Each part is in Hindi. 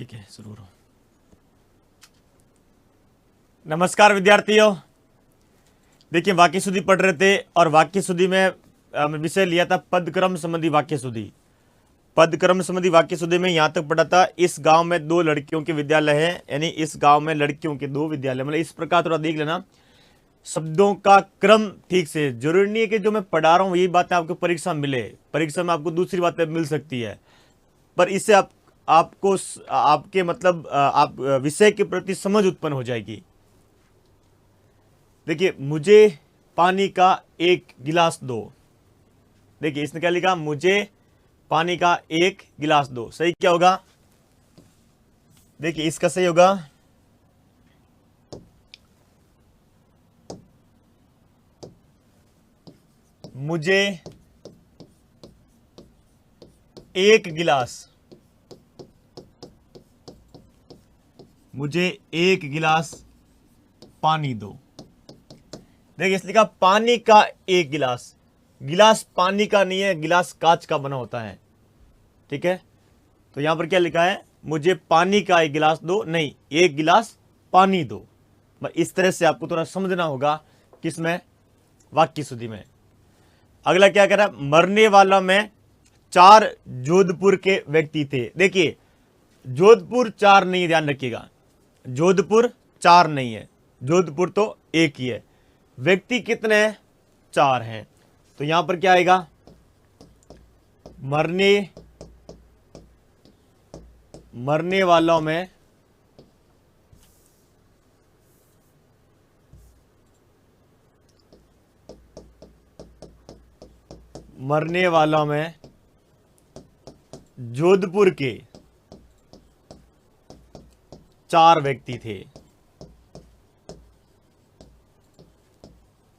ठीक है, शुरू करो। नमस्कार विद्यार्थियों। देखिए, वाक्य शुद्धि पढ़ रहे थे और वाक्य शुद्धि में विषय लिया था पदक्रम संबंधी वाक्य शुद्धि। पदक्रम संबंधी वाक्य शुद्धि में यहां तक पढ़ा था, इस गांव में 2 लड़कियों के विद्यालय है, यानी इस गांव में लड़कियों के 2 विद्यालय। मतलब इस प्रकार थोड़ा देख लेना, शब्दों का क्रम ठीक से। जरूरी नहीं है कि जो मैं पढ़ा रहा हूं यही बातें आपको परीक्षा में मिले, परीक्षा में आपको दूसरी बातें मिल सकती है, पर इससे आपको आपके मतलब आप विषय के प्रति समझ उत्पन्न हो जाएगी। देखिए, मुझे पानी का 1 गिलास दो। देखिए, इसने क्या लिखा, मुझे पानी का 1 गिलास दो। सही क्या होगा? देखिए, इसका सही होगा मुझे 1 गिलास, मुझे 1 गिलास पानी दो। देखिए, इसने कहा पानी का 1 गिलास। गिलास पानी का नहीं है, गिलास कांच का बना होता है। ठीक है, तो यहां पर क्या लिखा है, मुझे पानी का 1 गिलास दो, नहीं 1 गिलास पानी दो। इस तरह से आपको थोड़ा समझना होगा किसमें, वाक्य शुद्धि में। अगला क्या कह रहा है, मरने वाला में 4 जोधपुर के व्यक्ति थे। देखिए, जोधपुर 4 नहीं, ध्यान रखिएगा, जोधपुर 4 नहीं है, जोधपुर तो 1 ही है। व्यक्ति कितने हैं? 4 हैं। तो यहां पर क्या आएगा, मरने वालों में जोधपुर के 4 व्यक्ति थे।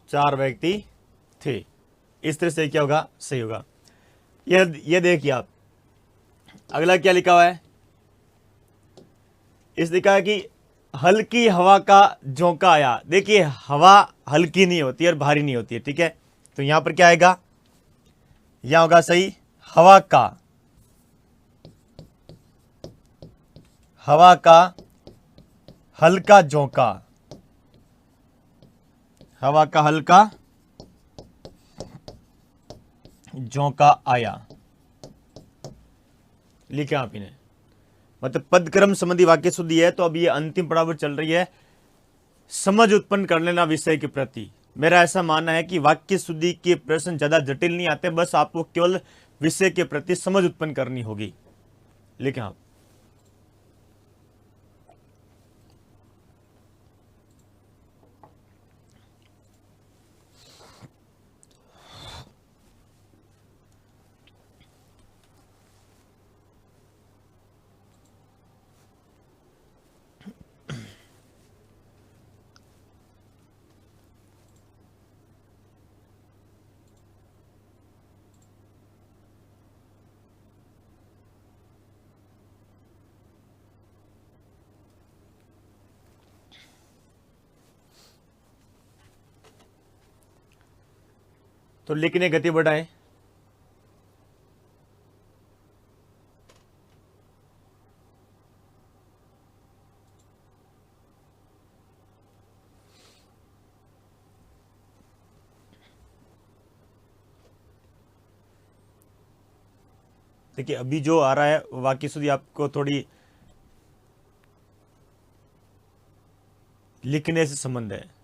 4 व्यक्ति थे। इस तरह से क्या होगा, सही होगा। यह देखिए आप, अगला क्या लिखा हुआ है, इस लिखा है कि हल्की हवा का झोंका आया। देखिए, हवा हल्की नहीं होती और भारी नहीं होती है। ठीक है, तो यहां पर क्या आएगा, यहां होगा सही हवा का हल्का झोंका, हवा का हल्का झोंका आया, लिखे आप इन्हें। मतलब पदक्रम संबंधी वाक्य शुद्धि है, तो अब ये अंतिम पड़ाव चल रही है, समझ उत्पन्न कर लेना विषय के प्रति। मेरा ऐसा मानना है कि वाक्य शुद्धि के प्रश्न ज्यादा जटिल नहीं आते, बस आपको केवल विषय के प्रति समझ उत्पन्न करनी होगी। लिखें आप। तो लिखने गति बढ़ाएं। देखिए, अभी जो आ रहा है वाक्य शुद्धि आपको थोड़ी लिखने से संबंध है।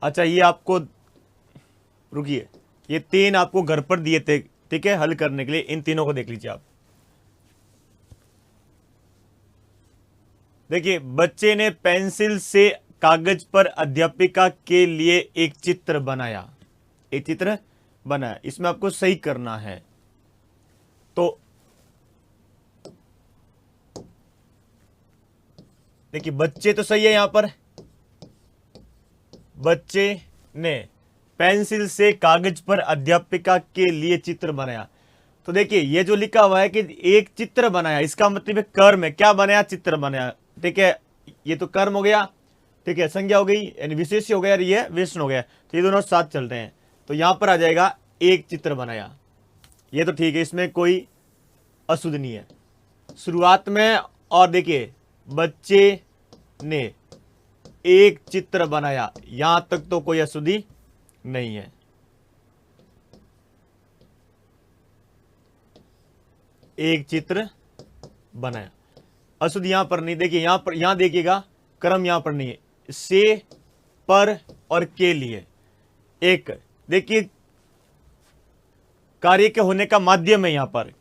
अच्छा, ये आपको, रुकिए, ये 3 आपको घर पर दिए थे, ठीक है, हल करने के लिए। इन तीनों को देख लीजिए आप। देखिए, बच्चे ने पेंसिल से कागज पर अध्यापिका के लिए एक चित्र बनाया, एक चित्र बनाया। इसमें आपको सही करना है। तो देखिए, बच्चे तो सही है, यहां पर बच्चे ने पेंसिल से कागज पर अध्यापिका के लिए चित्र बनाया। तो देखिए, ये जो लिखा हुआ है कि एक चित्र बनाया, इसका मतलब है कर्म है। क्या बनाया? चित्र बनाया। ठीक है, ये तो कर्म हो गया। ठीक है, संज्ञा हो गई, यानी विशेष हो गया, और ये विशेषण हो गया। तो ये दोनों साथ चल रहे हैं। तो यहां पर आ जाएगा एक चित्र बनाया। ये तो ठीक है, इसमें कोई अशुद्ध नहीं है शुरुआत में। और देखिए, बच्चे ने एक चित्र बनाया, यहां तक तो कोई अशुद्धि नहीं है। एक चित्र बनाया, अशुद्ध यहां पर नहीं। देखिए, यहां पर, यहां देखिएगा, क्रम यहां पर नहीं है। से, पर और के लिए एक, देखिए, कार्य के होने का माध्यम है। यहां पर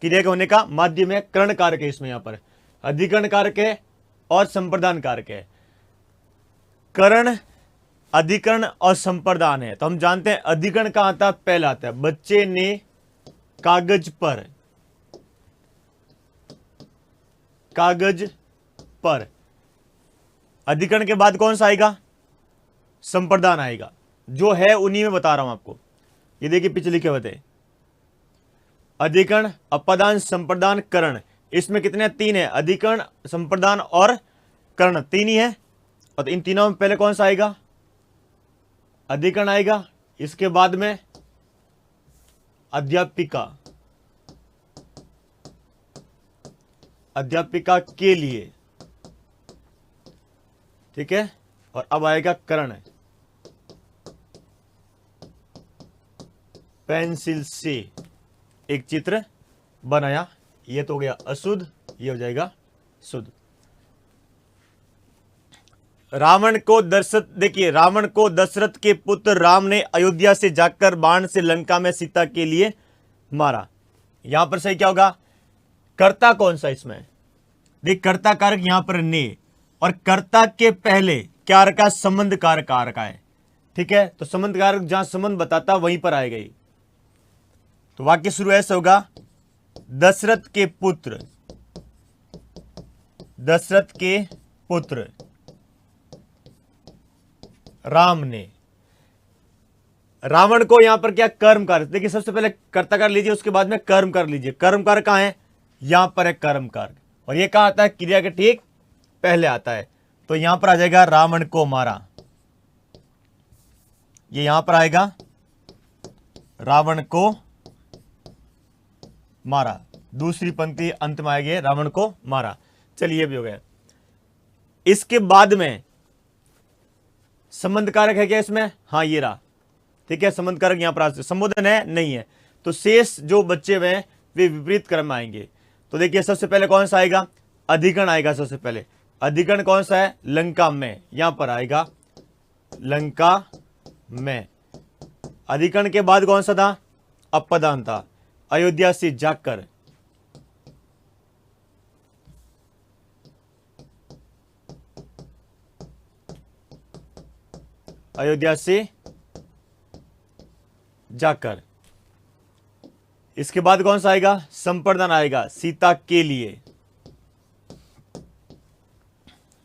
क्रिया के होने का माध्यम है, कर्ण कारक है इसमें। यहां पर अधिकरण कारक है और संप्रदान कारक है। कर्ण, अधिकरण और संप्रदान है। तो हम जानते हैं अधिकरण कहां आता है? पहला आता है। बच्चे ने कागज पर, कागज पर, अधिकरण के बाद कौन सा आएगा? संप्रदान आएगा। जो है उन्हीं में बता रहा हूं आपको। ये देखिए, पीछे लिखे हुए थे, अधिकरण, अपदान, संप्रदान, कर्ण। इसमें कितने? तीन है, अधिकरण, संप्रदान और कर्ण, तीन ही है। और इन तीनों में पहले कौन सा आएगा? अधिकरण आएगा। इसके बाद में अध्यापिका, अध्यापिका के लिए। ठीक है, और अब आएगा कर्ण। पेंसिल से एक चित्र बनाया। ये तो हो गया अशुद्ध, ये हो जाएगा शुद्ध। रावण को दशरथ, देखिए, रावण को दशरथ के पुत्र राम ने अयोध्या से जाकर बाण से लंका में सीता के लिए मारा। यहां पर सही क्या होगा? कर्ता कौन सा इसमें? देख, कर्ता कारक यहां पर ने, और कर्ता के पहले क्या रखा? संबंध कारक आ रखा है। ठीक है, तो संबंध कारक जहां संबंध बताता वहीं पर आएगा। तो वाक्य शुरू ऐसे होगा, दशरथ के पुत्र, दशरथ के पुत्र राम ने, रावण को यहां पर क्या? कर्म कारक। देखिए, सबसे पहले कर्ता कारक लीजिए, उसके बाद में कर्म कारक लीजिए। कर्म कारक कहां है? यहां पर है कर्म कारक, और ये कहां आता है? क्रिया के ठीक पहले आता है। तो यहां पर आ जाएगा रावण को मारा। ये यहां पर आएगा रावण को मारा। दूसरी पंक्ति अंत में आएगी, रावण को मारा। चलिए, भी हो गया। इसके बाद में संबंध कारक है क्या इसमें? हाँ, ये रहा। ठीक है, संबंध कारक यहां पर संबोधन है नहीं है। तो शेष जो बच्चे हुए हैं वे विपरीत क्रम में आएंगे। तो देखिए, सबसे पहले कौन सा आएगा? अधिकरण आएगा। सबसे पहले अधिकरण कौन सा है? लंका में, यहां पर आएगा लंका में। अधिकरण के बाद कौन सा था? अपदान था। अयोध्या से जाकर, अयोध्या से जाकर। इसके बाद कौन सा आएगा? संप्रदान आएगा, सीता के लिए,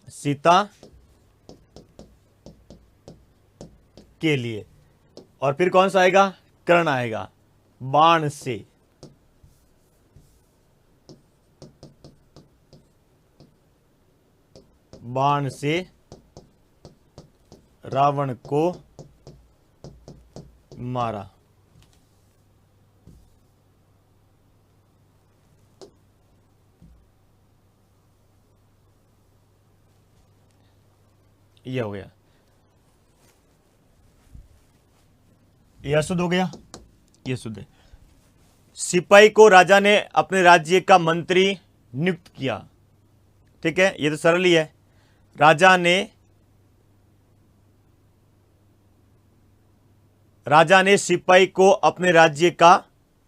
सीता के लिए। और फिर कौन सा आएगा? कर्ण आएगा, बाण से। बाण से रावण को मारा। ये हो गया, यह शुद्ध हो गया, ये शुद्ध है। सिपाही को राजा ने अपने राज्य का मंत्री नियुक्त किया। ठीक है, ये तो सरल ही है। राजा ने सिपाही को अपने राज्य का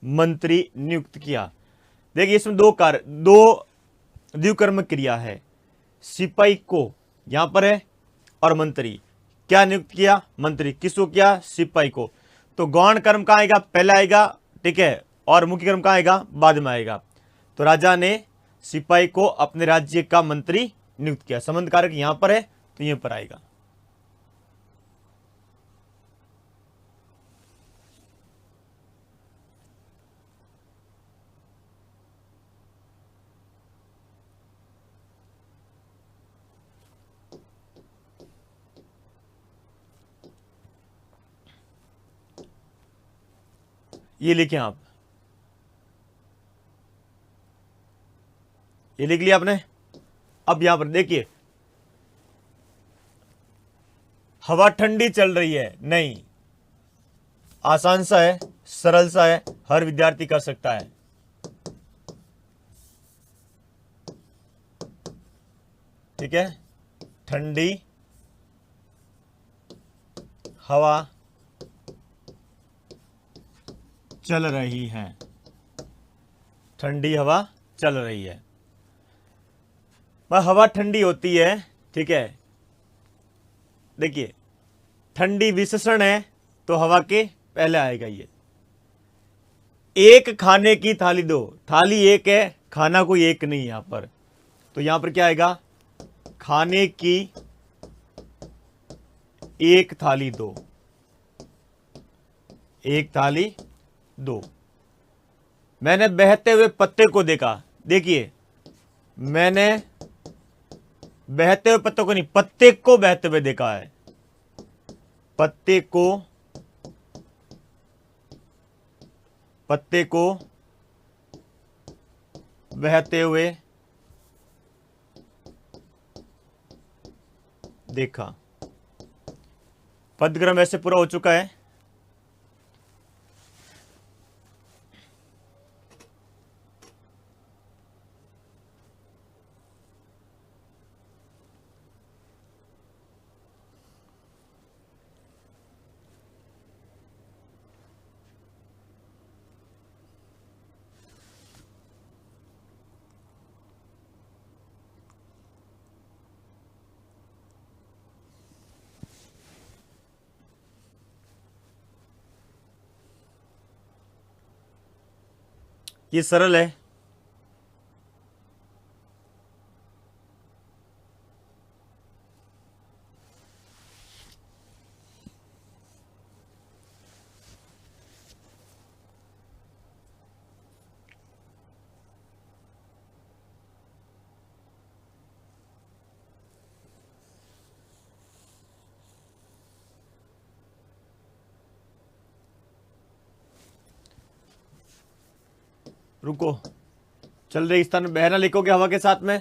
मंत्री नियुक्त किया। देखिए, इसमें दो द्विकर्म क्रिया है। सिपाही को, यहां पर है, और मंत्री, क्या नियुक्त किया? मंत्री। किसको किया? सिपाही को। तो गौण कर्म कहां आएगा? पहले आएगा, ठीक है, और मुख्य कर्म कहां आएगा? बाद में आएगा। तो राजा ने सिपाही को अपने राज्य का मंत्री नियुक्त किया। संबंध कारक यहां पर है तो यहां पर आएगा। ये लिखें आप, ये लिख लिया आपने। अब यहां पर देखिए, हवा ठंडी चल रही है, नहीं, आसान सा है, सरल सा है, हर विद्यार्थी कर सकता है। ठीक है, ठंडी हवा चल रही है, ठंडी हवा चल रही है। वह हवा ठंडी होती है, ठीक है। देखिए, ठंडी विशेषण है तो हवा के पहले आएगा ये। एक खाने की थाली दो, थाली एक है, खाना कोई एक नहीं यहां पर, तो यहां पर क्या आएगा? खाने की एक थाली दो, एक थाली दो। मैंने बहते हुए पत्ते को देखा, देखिए, मैंने बहते हुए पत्ते को नहीं, पत्ते को बहते हुए देखा है, पत्ते को बहते हुए देखा। पदक्रम ऐसे पूरा हो चुका है। ये सरल है। रुको, चल रही स्थान में बहना लिखोगे हवा के साथ में,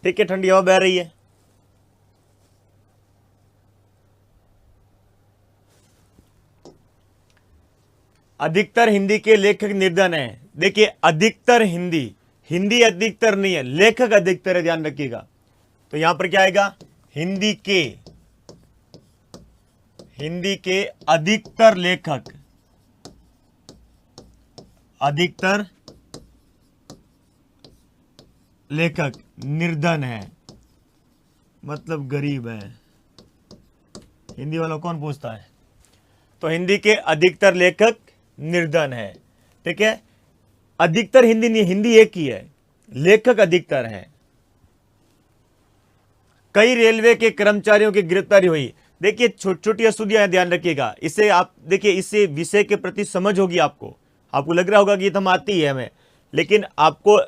ठीक है, ठंडी हवा बह रही है। अधिकतर हिंदी के लेखक निर्धन है। देखिए, अधिकतर हिंदी, हिंदी अधिकतर नहीं है, लेखक अधिकतर है, ध्यान रखिएगा। तो यहां पर क्या आएगा? हिंदी के अधिकतर लेखक, अधिकतर लेखक निर्धन है, मतलब गरीब है। हिंदी वालों कौन पूछता है? तो हिंदी के अधिकतर लेखक निर्धन है, ठीक है। अधिकतर हिंदी नहीं, हिंदी एक ही है, लेखक अधिकतर है। कई रेलवे के कर्मचारियों की गिरफ्तारी हुई। देखिए, छोटी छोटी अशुद्धियां, ध्यान रखिएगा। इससे आप देखिए, इससे विषय के प्रति समझ होगी आपको लग रहा होगा कि ये तो हम आती है हमें, लेकिन आपको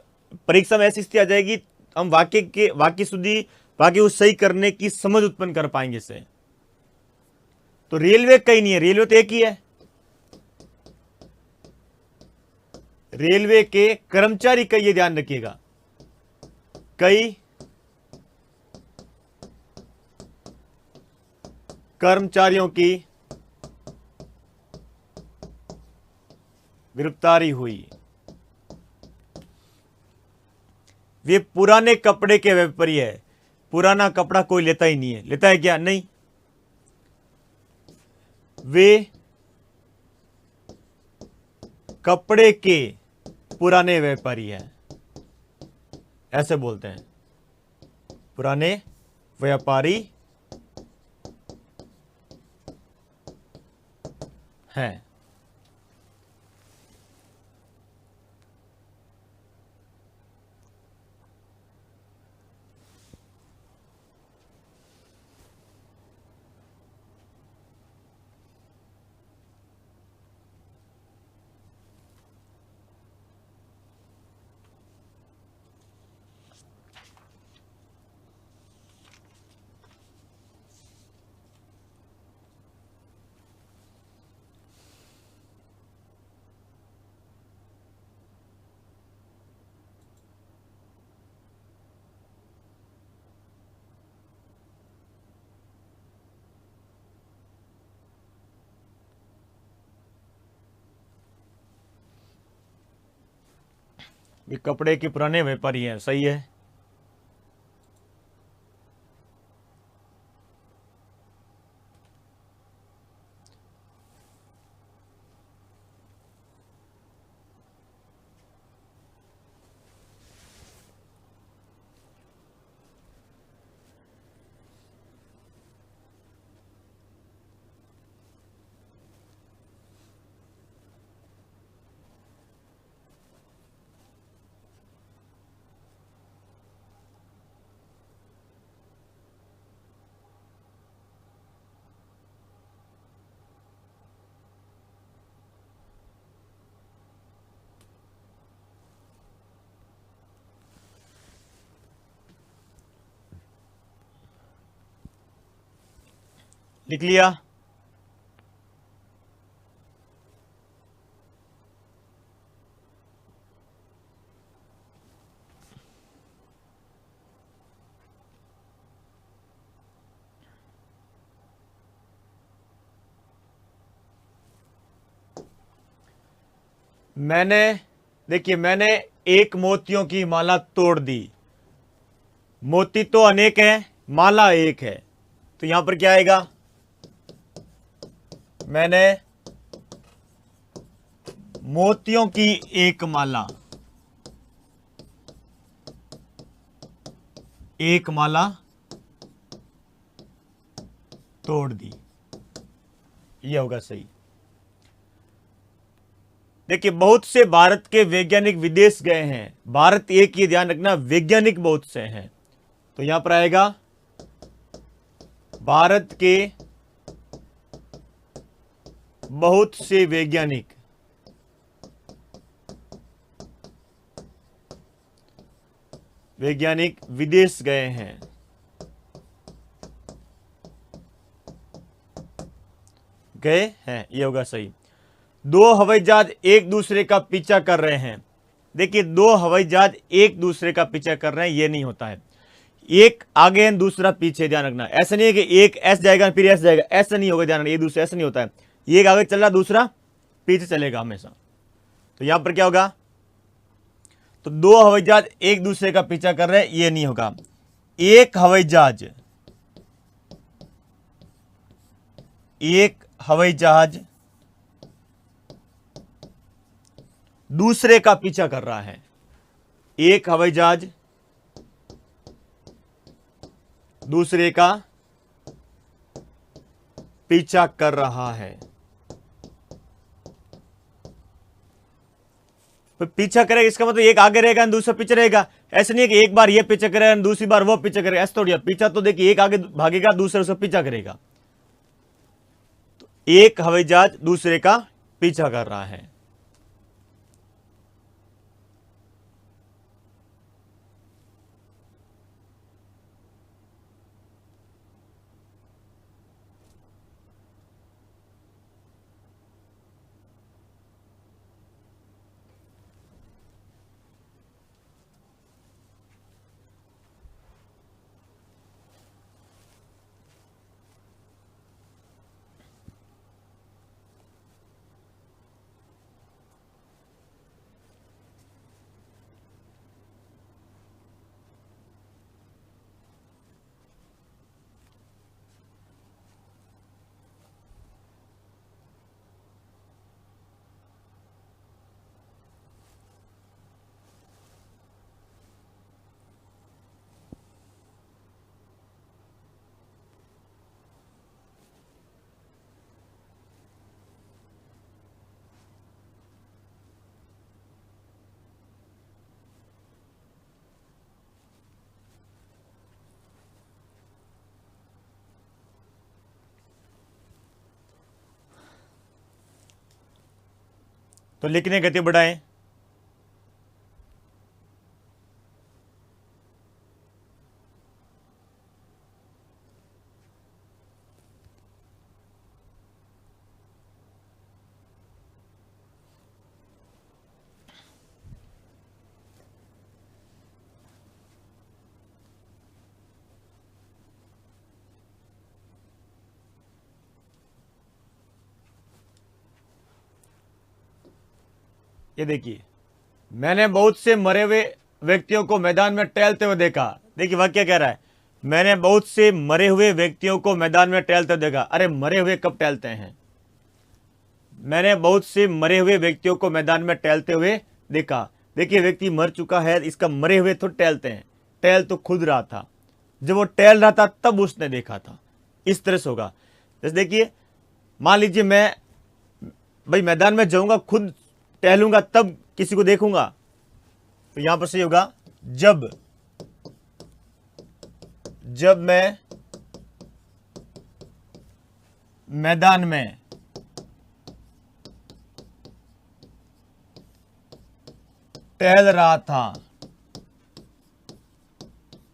परीक्षा में ऐसी स्थिति आ जाएगी, हम वाक्य शुद्धि, वाक्य को सही करने की समझ उत्पन्न कर पाएंगे इससे। तो रेलवे कई नहीं है, रेलवे तो एक ही है। रेलवे के कर्मचारी कई, ये ध्यान रखिएगा, कई कर्मचारियों की गिरफ्तारी हुई। वे पुराने कपड़े के व्यापारी है। पुराना कपड़ा कोई लेता ही नहीं है, लेता है क्या? नहीं। वे कपड़े के पुराने व्यापारी है, ऐसे बोलते हैं। पुराने व्यापारी हैं। ये कपड़े के पुराने व्यापारी हैं, सही है। लिख लिया। मैंने, देखिए, मैंने एक मोतियों की माला तोड़ दी। मोती तो अनेक है, माला एक है, तो यहां पर क्या आएगा? मैंने मोतियों की एक माला, एक माला तोड़ दी, यह होगा सही। देखिए, बहुत से भारत के वैज्ञानिक विदेश गए हैं। भारत एक ही ध्यान रखना, वैज्ञानिक बहुत से हैं, तो यहां पर आएगा भारत के बहुत से वैज्ञानिक विदेश गए हैं। गए हैं, ये होगा सही। दो हवाई जहाज एक दूसरे का पीछा कर रहे हैं। देखिए, दो हवाई जहाज एक दूसरे का पीछा कर रहे हैं, ये नहीं होता है। एक आगे है, दूसरा पीछे, ध्यान रखना। ऐसा नहीं है कि एक एस जाएगा फिर एस जाएगा, ऐसा नहीं होगा, ध्यान रखना। ये दूसरा ऐसा नहीं होता है, एक आगे चल रहा, दूसरा पीछे चलेगा हमेशा। तो यहां पर क्या होगा? तो दो हवाई जहाज एक दूसरे का पीछा कर रहे हैं, ये नहीं होगा। एक हवाई जहाज दूसरे का पीछा कर रहा है। एक हवाई जहाज दूसरे का पीछा कर रहा है। तो पीछा करेगा, इसका मतलब एक आगे रहेगा दूसरा पीछे रहेगा। ऐसा नहीं है कि एक बार ये पीछा करेगा दूसरी बार वो पीछा करेगा, ऐसा थोड़ी है। पीछा तो देखिए, एक आगे भागेगा, दूसरा उसका पीछा करेगा। तो एक हवाई जहाज दूसरे का पीछा कर रहा है। तो लिखने गति बढ़ाएं। ये देखिए, मैंने बहुत से मरे हुए व्यक्तियों को मैदान में टहलते हुए देखा। देखिए वह क्या कह रहा है, मैंने बहुत से मरे हुए व्यक्तियों को मैदान में टहलते हुए देखा। अरे मरे हुए कब टहलते हैं? मैंने बहुत से मरे हुए व्यक्तियों को मैदान में टहलते हुए देखा। देखिए व्यक्ति मर चुका है, इसका मरे हुए तो टहलते हैं, टहल तो खुद रहा था। जब वो टहल रहा था तब उसने देखा था। इस तरह से होगा। जैसे देखिए, मान लीजिए मैं भाई मैदान में जाऊंगा, खुद टहलूंगा तब किसी को देखूंगा, तो यहां पर सही होगा जब मैं मैदान में टहल रहा था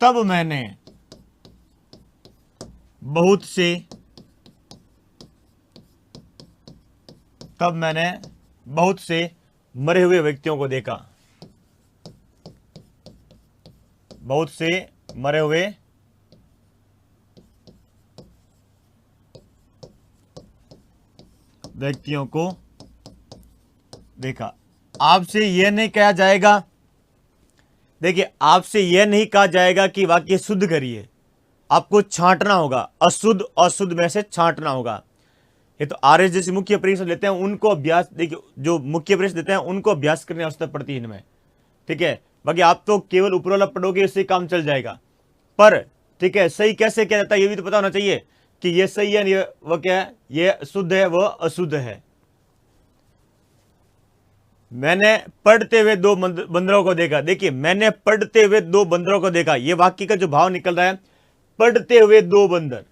तब मैंने बहुत से मरे हुए व्यक्तियों को देखा। बहुत से मरे हुए व्यक्तियों को देखा। आपसे यह नहीं कहा जाएगा, देखिए आपसे यह नहीं कहा जाएगा कि वाक्य शुद्ध करिए, आपको छांटना होगा, अशुद्ध अशुद्ध में से छांटना होगा। ये तो आरएस जैसे मुख्य परीक्षा लेते हैं उनको अभ्यास, देखिए जो मुख्य परीक्षा देते हैं उनको अभ्यास करने की आवश्यकता पड़ती है इनमें, ठीक है। बाकी आप तो केवल ऊपर वाला पढ़ोगे, इससे काम चल जाएगा। पर ठीक है, सही कैसे किया जाता है ये भी तो पता होना चाहिए कि ये सही है, ये वह क्या है, ये शुद्ध है, वह अशुद्ध है। मैंने पढ़ते हुए दो बंदरों को देखा। देखिए मैंने पढ़ते हुए दो बंदरों को देखा, ये वाक्य का जो भाव निकल रहा है, पढ़ते हुए दो बंदर।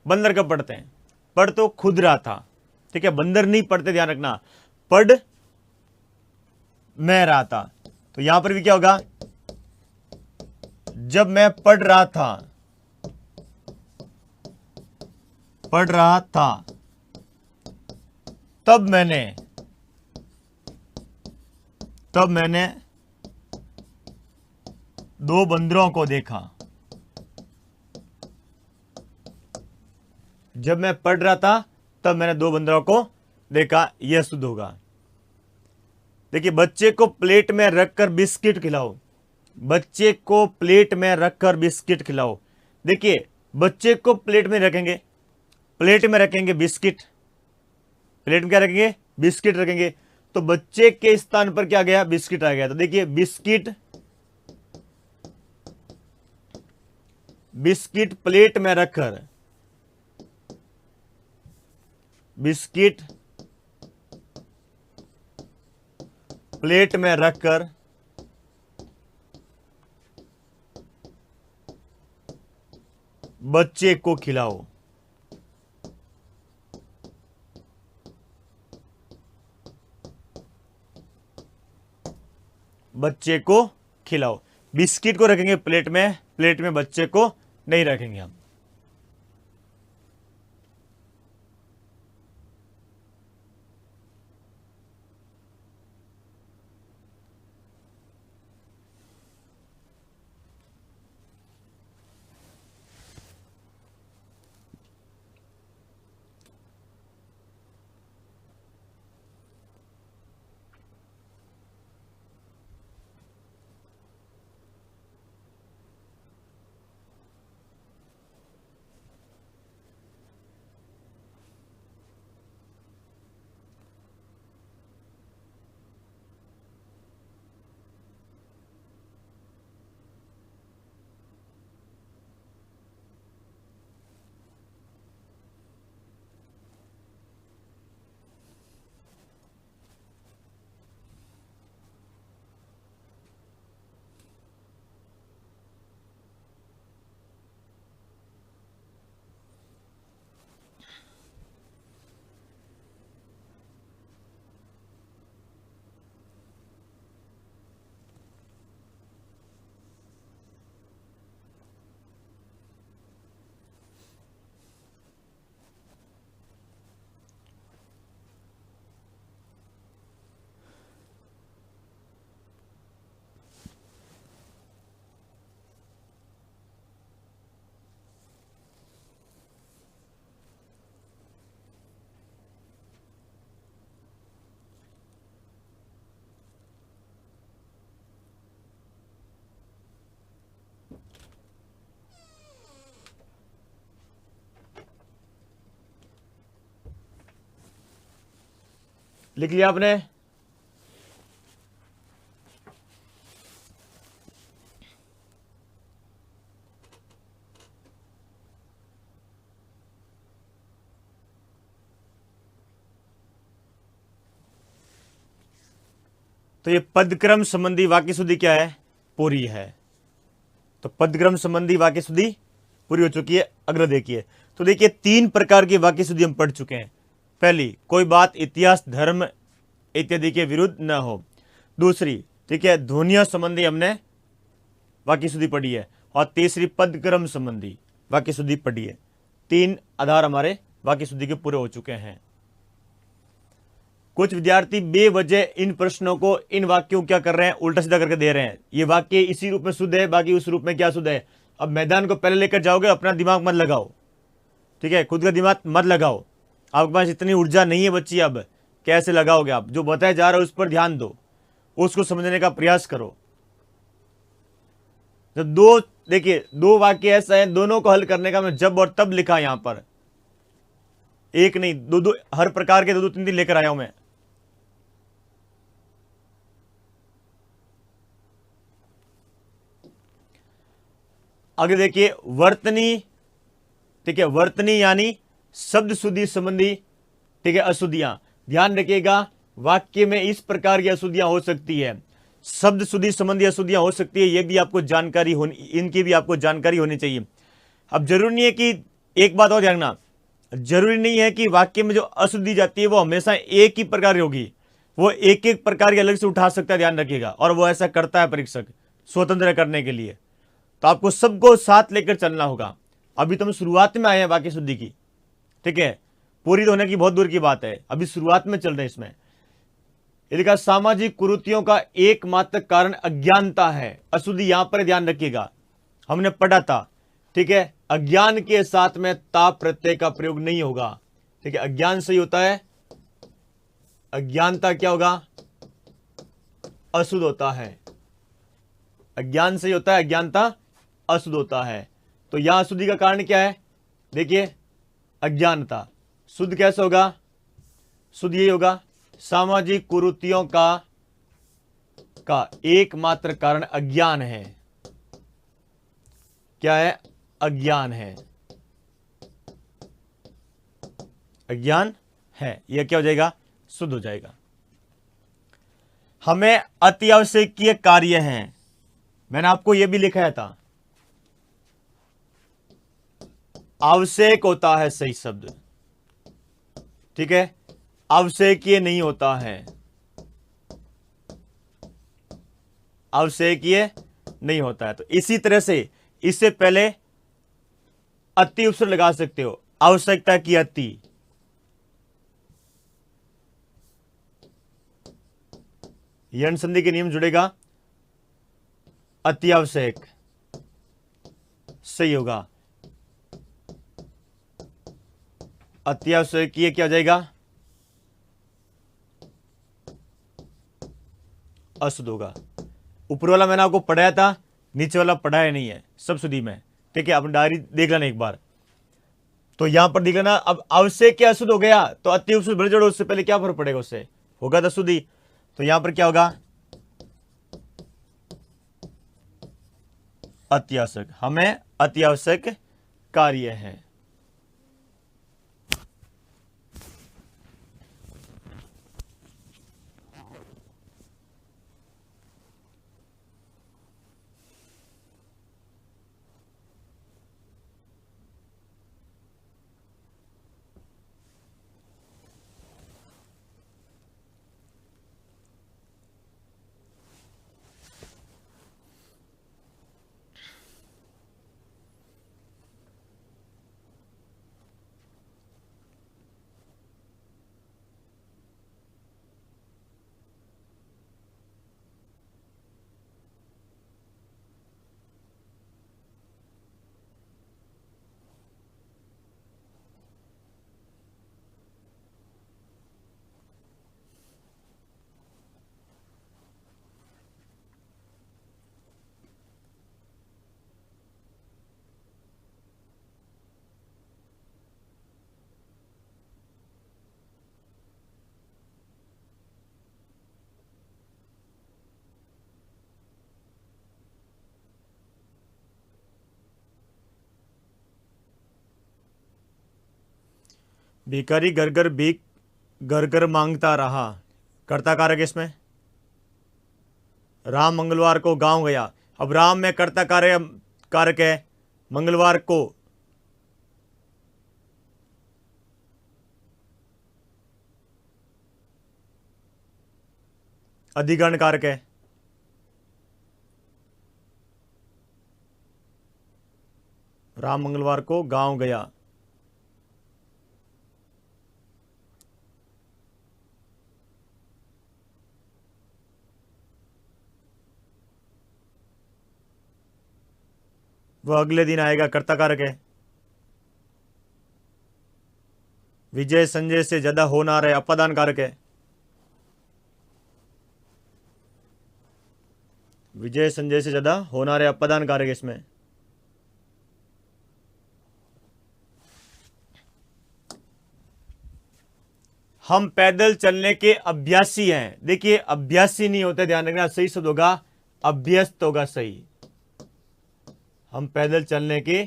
बंदर कब पढ़ते हैं? पढ़ तो खुद रहा था, ठीक है, बंदर नहीं पढ़ते, ध्यान रखना। पढ़ मैं रहा था, तो यहां पर भी क्या होगा, जब मैं पढ़ रहा था तब मैंने दो बंदरों को देखा। जब मैं पढ़ रहा था तब मैंने दो बंदरों को देखा, यह शुद्ध होगा। देखिए बच्चे को प्लेट में रखकर बिस्किट खिलाओ। बच्चे को प्लेट में रखकर बिस्किट खिलाओ। देखिए बच्चे को प्लेट में रखेंगे बिस्किट, प्लेट में क्या रखेंगे? बिस्किट रखेंगे, तो बच्चे के स्थान पर क्या गया? बिस्किट आ गया। तो देखिए बिस्किट प्लेट में रखकर, बिस्किट प्लेट में रखकर बच्चे को खिलाओ। बच्चे को खिलाओ। बिस्किट को रखेंगे प्लेट में बच्चे को नहीं रखेंगे हम। लिख लिया आपने? तो ये पदक्रम संबंधी वाक्य शुद्धि क्या है? पूरी है। तो पदक्रम संबंधी वाक्य शुद्धि पूरी हो चुकी है। अगला देखिए, तो देखिए 3 प्रकार की वाक्य शुद्धि हम पढ़ चुके हैं। पहली, कोई बात इतिहास धर्म इत्यादि के विरुद्ध न हो। दूसरी, ठीक है, ध्वनियों संबंधी हमने वाक्य शुद्धि पढ़ी है। और तीसरी, पदक्रम संबंधी वाक्य शुद्धि पढ़ी है। 3 आधार हमारे वाक्य शुद्धि के पूरे हो चुके हैं। कुछ विद्यार्थी बेवजह इन प्रश्नों को, इन वाक्यों क्या कर रहे हैं, उल्टा सीधा करके दे रहे हैं। ये वाक्य इसी रूप में शुद्ध है, बाकी उस रूप में क्या शुद्ध है। अब मैदान को पहले लेकर जाओगे, अपना दिमाग मत लगाओ, ठीक है, खुद का दिमाग मत लगाओ। आपके पास इतनी ऊर्जा नहीं है बच्ची, अब कैसे लगाओगे आप? जो बताया जा रहा है उस पर ध्यान दो, उसको समझने का प्रयास करो। जब देखिए 2 वाक्य ऐसा है, दोनों को हल करने का मैं जब और तब लिखा यहां पर, एक नहीं, 2 हर प्रकार के 2 3 लेकर आया हूं मैं। आगे देखिए, वर्तनी, ठीक है, वर्तनी यानी शब्द शुद्धि संबंधी, ठीक है, अशुद्धियां। ध्यान रखिएगा, वाक्य में इस प्रकार की अशुद्धियां हो सकती है, शब्द शुद्धि संबंधी अशुद्धियां हो सकती है। ये भी आपको जानकारी होनी, इनकी भी आपको जानकारी होनी चाहिए। अब जरूरी नहीं है कि, एक बात और ध्यान रखना, जरूरी नहीं है कि वाक्य में जो अशुद्धि जाती है वो हमेशा एक ही प्रकार की होगी। वो एक एक प्रकार की अलग से उठा सकता है, ध्यान रखिएगा। और वो ऐसा करता है परीक्षक, स्वतंत्र करने के लिए। तो आपको सबको साथ लेकर चलना होगा। अभी तो हम शुरुआत में आए हैं वाक्य शुद्धि की, ठीक है, पूरी तो होने की बहुत दूर की बात है, अभी शुरुआत में चल रहे हैं इसमें। लिखा, सामाजिक कुरीतियों का एकमात्र कारण अज्ञानता है। अशुद्धि यहां पर ध्यान रखिएगा, हमने पढ़ा था, ठीक है, अज्ञान के साथ में ता प्रत्यय का प्रयोग नहीं होगा, ठीक है। अज्ञान सही होता है, अज्ञानता क्या होगा? अशुद्ध होता है। अज्ञान सही होता है, अज्ञानता अशुद्ध होता है। तो यहां अशुद्धि का कारण क्या है? देखिए, अज्ञानता। शुद्ध कैसे होगा? शुद्ध यही होगा, सामाजिक कुरीतियों का एकमात्र कारण अज्ञान है। क्या है? अज्ञान है, अज्ञान है। यह क्या हो जाएगा? शुद्ध हो जाएगा। हमें अति आवश्यकीय कार्य हैं, मैंने आपको यह भी लिखाया था। आवश्यक होता है सही शब्द, ठीक है, आवश्यकीय नहीं होता है, आवश्यकीय नहीं होता है। तो इसी तरह से इससे पहले अति उपसर्ग लगा सकते हो, आवश्यकता की अति, यण संधि के नियम जुड़ेगा, अति आवश्यक सही होगा। अति आवश्यकीय क्या हो जाएगा? अशुद्ध होगा। ऊपर वाला मैंने आपको पढ़ाया था, नीचे वाला पढ़ाया नहीं है, सब शुद्धि में, ठीक है। अपनी डायरी देख लेना एक बार, तो यहां पर देख लेना। अब आवश्यक क्या अशुद्ध हो गया, तो अति उपसर्ग बड़े जोड़ो, उससे पहले क्या फर्क पड़ेगा, उससे होगा तो शुद्धि। तो यहां पर क्या होगा? अति आवश्यक, हमें अति आवश्यक कार्य है। भिखारी घर घर भीख घर घर मांगता रहा, कर्ता कारक इसमें। राम मंगलवार को गांव गया, अब राम में कर्ता कारक है, मंगलवार को अधिकरण कारक है। राम मंगलवार को गांव गया, वह अगले दिन आएगा, कर्ता कारक है। विजय संजय से ज्यादा होनहार है, अपादान कारक है। विजय संजय से ज्यादा होनहार है, अपादान कारक है इसमें। हम पैदल चलने के अभ्यासी हैं। देखिए अभ्यासी नहीं होते, ध्यान रखना, सही शब्द होगा अभ्यस्त होगा सही। हम पैदल चलने के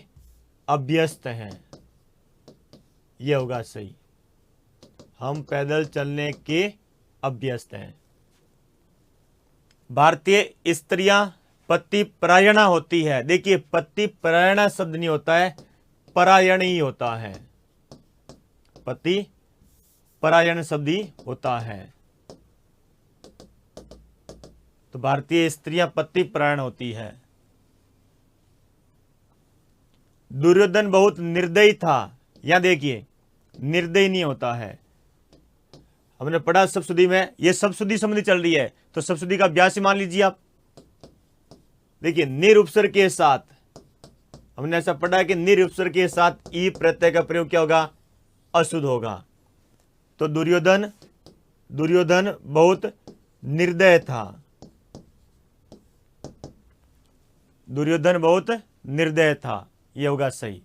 अभ्यस्त हैं, यह होगा सही। हम पैदल चलने के अभ्यस्त हैं। भारतीय स्त्रियां पति परायणा होती है। देखिए पति परायणा शब्द नहीं होता है, परायण ही होता है। पति परायण शब्द ही होता है। तो भारतीय स्त्रियां पति परायण होती है। दुर्योधन बहुत निर्दयी था, यहां देखिए निर्दयी नहीं होता है। हमने पढ़ा सप्तशुद्धि में, यह सप्तशुद्धि संबंधी चल रही है, तो सप्तशुद्धि का अभ्यास ही मान लीजिए आप। देखिए निरुपसर्ग के साथ, हमने ऐसा पढ़ा है कि निरुपसर्ग के साथ ई प्रत्यय का प्रयोग क्या होगा, अशुद्ध होगा। तो दुर्योधन बहुत निर्दय था। दुर्योधन बहुत निर्दय था, यह होगा सही।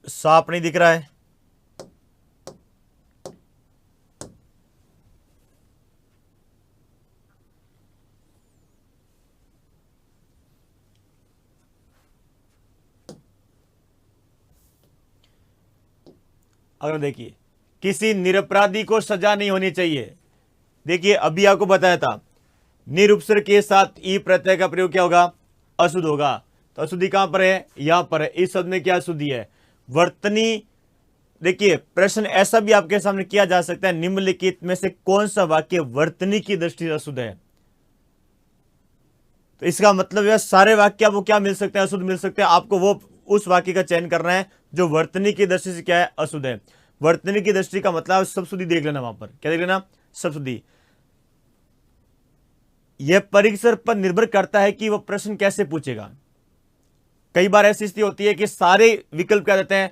सांप नहीं दिख रहा है, अगर देखिए किसी निरपराधी को सजा नहीं होनी चाहिए। देखिए अभी आपको बताया था निरुपसर्ग के साथ ई प्रत्यय का प्रयोग क्या होगा, अशुद्ध होगा। तो अशुद्धि कहां पर है, यहां पर है। इस शब्द में क्या अशुद्धि है, वर्तनी। देखिए प्रश्न ऐसा भी आपके सामने किया जा सकता है, निम्नलिखित में से कौन सा वाक्य वर्तनी की दृष्टि से अशुद्ध है। तो इसका मतलब है सारे वाक्य आपको क्या मिल सकते हैं, अशुद्ध मिल सकते हैं। आपको वो उस वाक्य का चयन करना है जो वर्तनी की दृष्टि से क्या है, अशुद्ध है। वर्तनी की दृष्टि का मतलब सप्तशुद्धि देख लेना, वहां पर क्या देख लेना, सप्तशुद्धि। यह परीक्षक पर निर्भर करता है कि वह प्रश्न कैसे पूछेगा। कई बार ऐसी स्थिति होती है कि सारे विकल्प क्या देते हैं,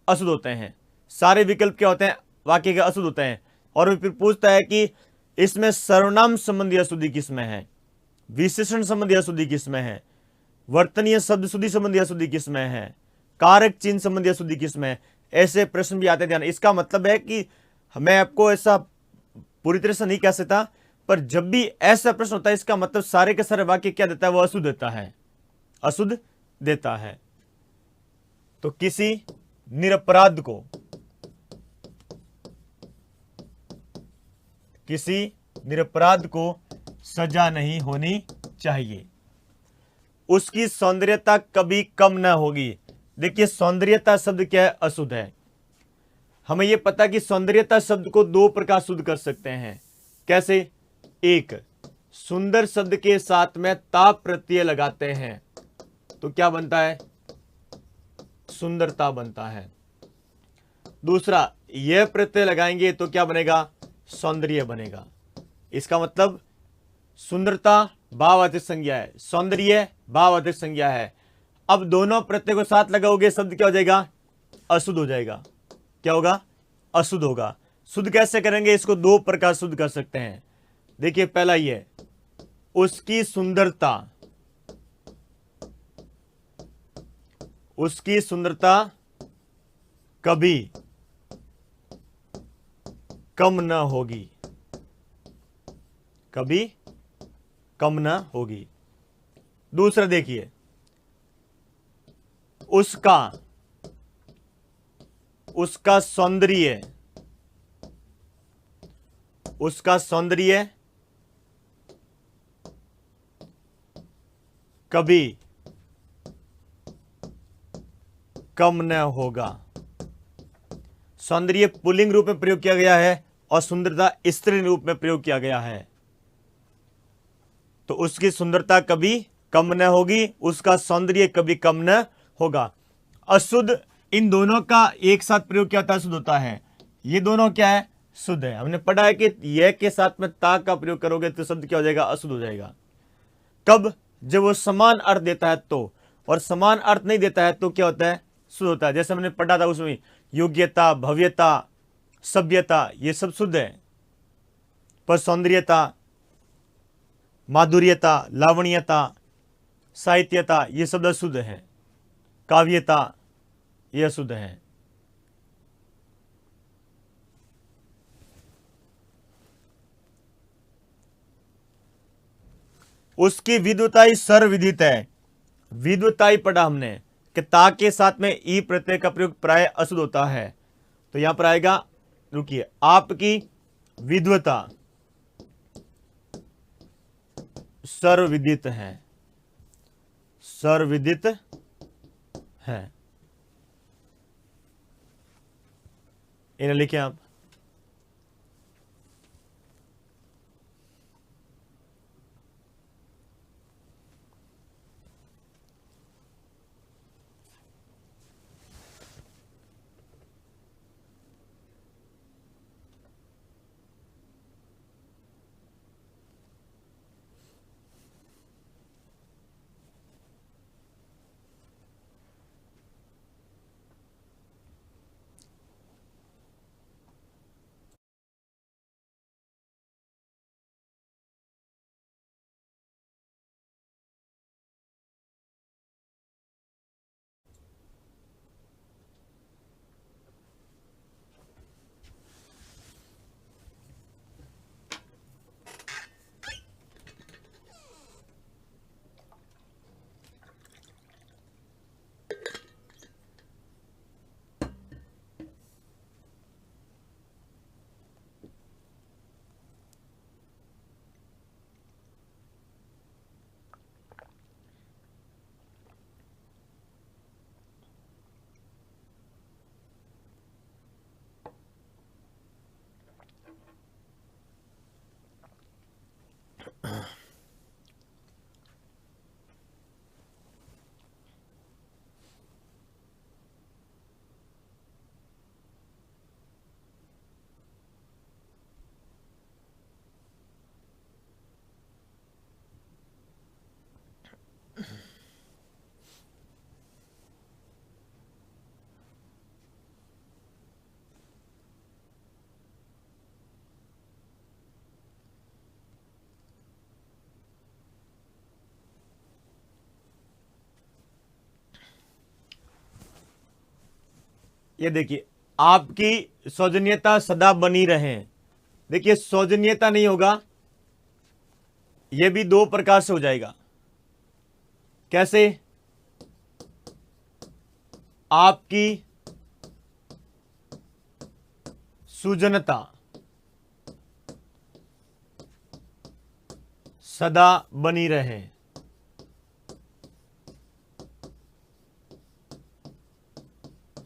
अशुद्ध होते हैं। सारे विकल्प क्या होते हैं, वाक्य के अशुद्ध होते हैं। और फिर पूछता है कि इसमें सर्वनाम संबंधी अशुद्धि किसमें है, विशेषण संबंधी अशुद्धि किसमें है, वर्तनीय शब्द शुद्धि संबंधी अशुद्धि किसमें है, कारक चिन्ह संबंधी अशुद्धि किसमें है। ऐसे प्रश्न भी आते हैं। ध्यान, इसका मतलब है कि मैं आपको ऐसा पूरी तरह से नहीं कह सकता, पर जब भी ऐसा प्रश्न होता है इसका मतलब सारे के सारे वाक्य क्या देता है, वो अशुद्ध देता है, अशुद्ध देता है। तो किसी निरपराध को, किसी निरपराध को सजा नहीं होनी चाहिए। उसकी सौंदर्यता कभी कम न होगी। देखिए सौंदर्यता शब्द क्या है? अशुद्ध है। हमें यह पता कि सौंदर्यता शब्द को दो प्रकार शुद्ध कर सकते हैं। कैसे? एक, सुंदर शब्द के साथ में ता प्रत्यय लगाते हैं तो क्या बनता है? सुंदरता बनता है। दूसरा, यह प्रत्यय लगाएंगे तो क्या बनेगा? सौंदर्य बनेगा। इसका मतलब सुंदरता भावार्थक संज्ञा है, सौंदर्य भावार्थक संज्ञा है। अब दोनों प्रत्यय को साथ लगाओगे शब्द क्या हो जाएगा? अशुद्ध हो जाएगा। क्या होगा? अशुद्ध होगा। शुद्ध कैसे करेंगे? इसको दो प्रकार शुद्ध कर सकते हैं। देखिए पहला ये, उसकी सुंदरता, उसकी सुंदरता कभी कम न होगी, कभी कम न होगी। दूसरा देखिए, उसका, उसका सौंदर्य, उसका सौंदर्य कभी कम न होगा। सौंदर्य पुल्लिंग रूप में प्रयोग किया गया है और सुंदरता स्त्रीलिंग रूप में प्रयोग किया गया है। तो उसकी सुंदरता कभी कम न होगी, उसका सौंदर्य कभी कम न होगा। अशुद्ध, इन दोनों का एक साथ प्रयोग क्या होता है? शुद्ध होता है। ये दोनों क्या है? शुद्ध है। हमने पढ़ा है कि यह के साथ में ता का प्रयोग करोगे तो शब्द क्या हो जाएगा? अशुद्ध हो जाएगा। कब? जब वो समान अर्थ देता है तो, और समान अर्थ नहीं देता है तो क्या होता है? शुद्ध होता है। जैसे हमने पढ़ा था उसमें, योग्यता, भव्यता, सभ्यता, ये सब शुद्ध है। पर सौंदर्यता, माधुर्यता, लावण्यता, साहित्यता, ये शब्द अशुद्ध है। काव्यता, ये अशुद्ध है। उसकी विद्वताई सर्वविदित है। विद्वताई पढ़ा हमने कि ता के साथ में ई प्रत्यय का प्रयोग प्राय अशुद्ध होता है। तो यहां पर आएगा, रुकिए, आपकी विद्वता सर्वविदित है, सर्वविदित है। इन्हें लिखिए आप। ये देखिए, आपकी सौजन्यता सदा बनी रहे। देखिए सौजन्यता नहीं होगा, यह भी दो प्रकार से हो जाएगा। कैसे? आपकी सुजनता सदा बनी रहे।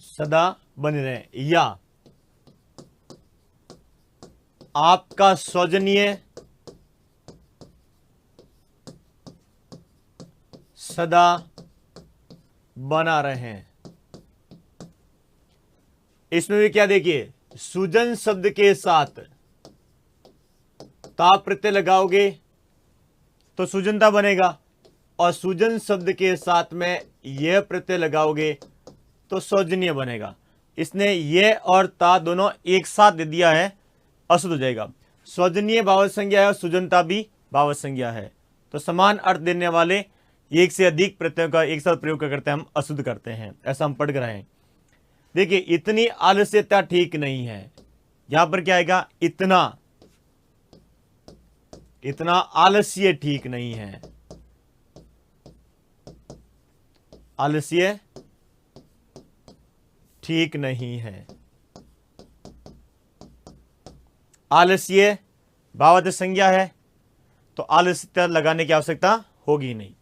सदा बनी रहे। या आपका सौजन्य सदा बना रहे। इसमें भी क्या देखिए, सुजन शब्द के साथ ता प्रत्यय लगाओगे तो सुजनता बनेगा, और सुजन शब्द के साथ में यह प्रत्यय लगाओगे तो सौजन्य बनेगा। इसने ये और ता दोनों एक साथ दे दिया है, अशुद्ध हो जाएगा। सौजन्य भाववाचक संज्ञा है और सुजनता भी भाववाचक संज्ञा है, तो समान अर्थ देने वाले एक से अधिक प्रत्ययों का एक साथ प्रयोग करते हैं, हम अशुद्ध करते हैं। ऐसा हम पढ़ कर रहे हैं। देखिए, इतनी आलस्यता ठीक नहीं है। यहां पर क्या आएगा, इतना आलस्य ठीक नहीं है। आलस्य ठीक नहीं है। आलस्य भाववाचक संज्ञा है, तो आलस्यता लगाने की आवश्यकता होगी नहीं।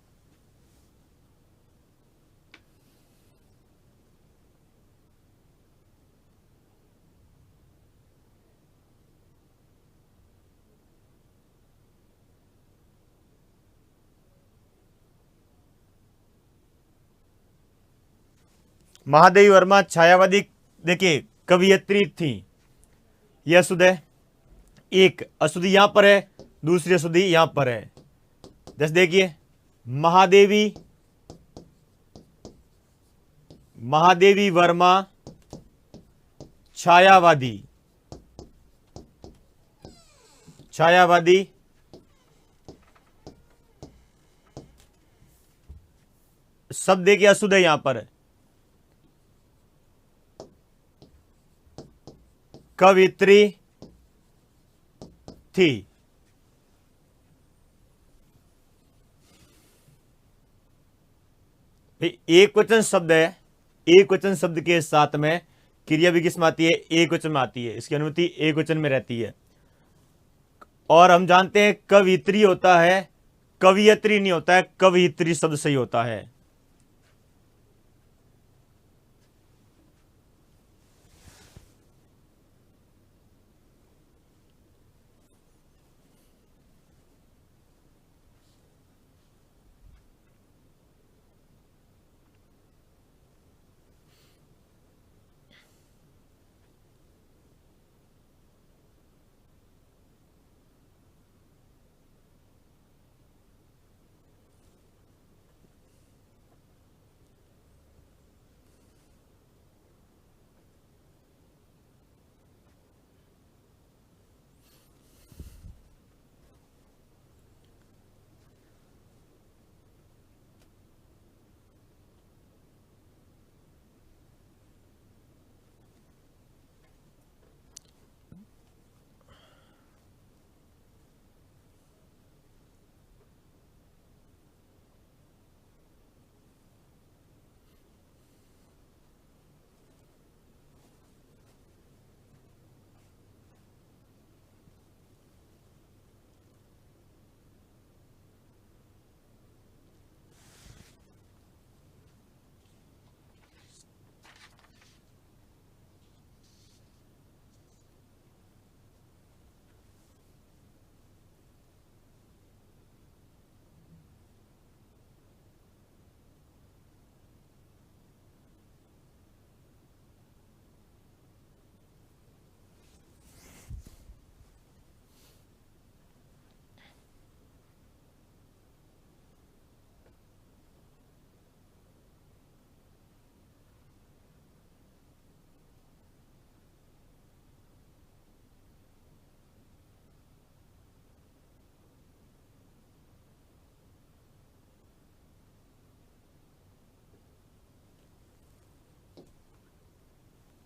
महादेवी वर्मा छायावादी, देखिए कवियत्री थी, यह अशुद्ध है। एक अशुद्धि यहां पर है, दूसरी अशुद्धि यहां पर है। जैसे देखिए, महादेवी वर्मा छायावादी। शब्द देखिए अशुद्ध है यहां पर। कवित्री थी। एक वचन शब्द है, एक वचन शब्द के साथ में क्रिया भी किसमें आती है, एक वचन में आती है। इसकी अनुमति एक वचन में रहती है। और हम जानते हैं कवित्री होता है, कवियत्री नहीं होता है, कवित्री शब्द सही होता है।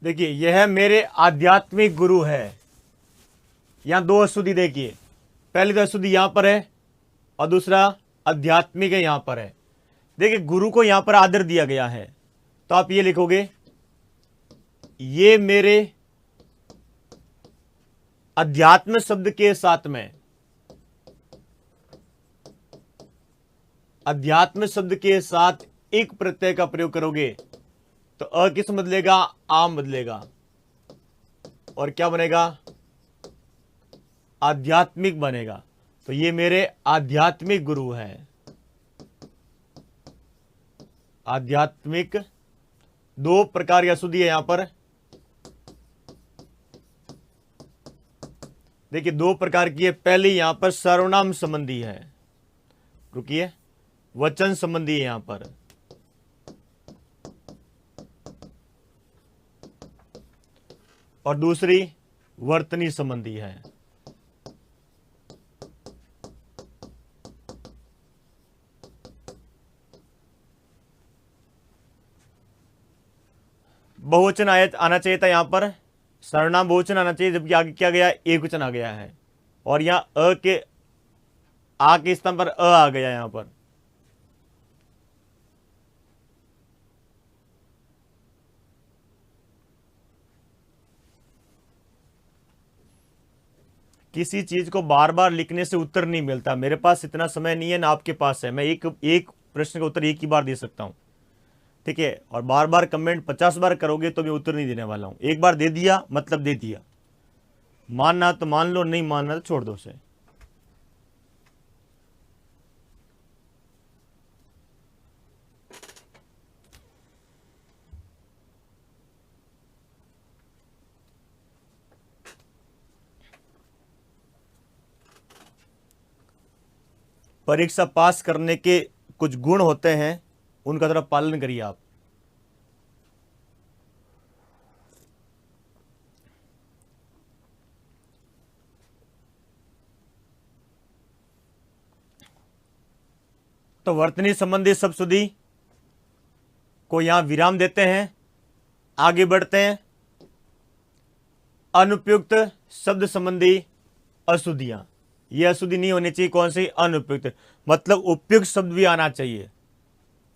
देखिए, यह मेरे आध्यात्मिक गुरु है। यहां दो अशुद्धि देखिए, पहली तो अशुद्धि यहां पर है और दूसरा आध्यात्मिक है यहां पर है। देखिए, गुरु को यहां पर आदर दिया गया है, तो आप ये लिखोगे, ये मेरे अध्यात्म शब्द के साथ में अध्यात्म शब्द के साथ एक प्रत्यय का प्रयोग करोगे तो अ किस बदलेगा, आम बदलेगा, और क्या बनेगा, आध्यात्मिक बनेगा। तो ये मेरे आध्यात्मिक गुरु हैं। आध्यात्मिक, दो प्रकार की अशुद्धि है यहां पर। देखिए दो प्रकार की है। पहली यहां पर सर्वनाम संबंधी है, रुकिए, वचन संबंधी है यहां पर। और दूसरी वर्तनी संबंधी है। बहुवचन आना चाहिए था यहां पर, सर्वनाम बहुवचन आना चाहिए, जबकि आगे क्या गया, एक वचन आ गया है। और यहां अ के आ के स्थान पर अ आ गया यहां पर। किसी चीज को बार बार लिखने से उत्तर नहीं मिलता। मेरे पास इतना समय नहीं है ना आपके पास है। मैं एक प्रश्न का उत्तर एक ही बार दे सकता हूं, ठीक है। और बार बार कमेंट 50 बार करोगे तो मैं उत्तर नहीं देने वाला हूं। एक बार दे दिया मतलब दे दिया। मानना तो मान लो, नहीं मानना तो छोड़ दो उसे। परीक्षा पास करने के कुछ गुण होते हैं, उनका थोड़ा पालन करिए आप। तो वर्तनी संबंधी शब्द शुद्धि को यहां विराम देते हैं, आगे बढ़ते हैं। अनुपयुक्त शब्द संबंधी अशुद्धियां, यह अशुद्धि नहीं होनी चाहिए। कौन सी, अनुपयुक्त, मतलब उपयुक्त शब्द भी आना चाहिए।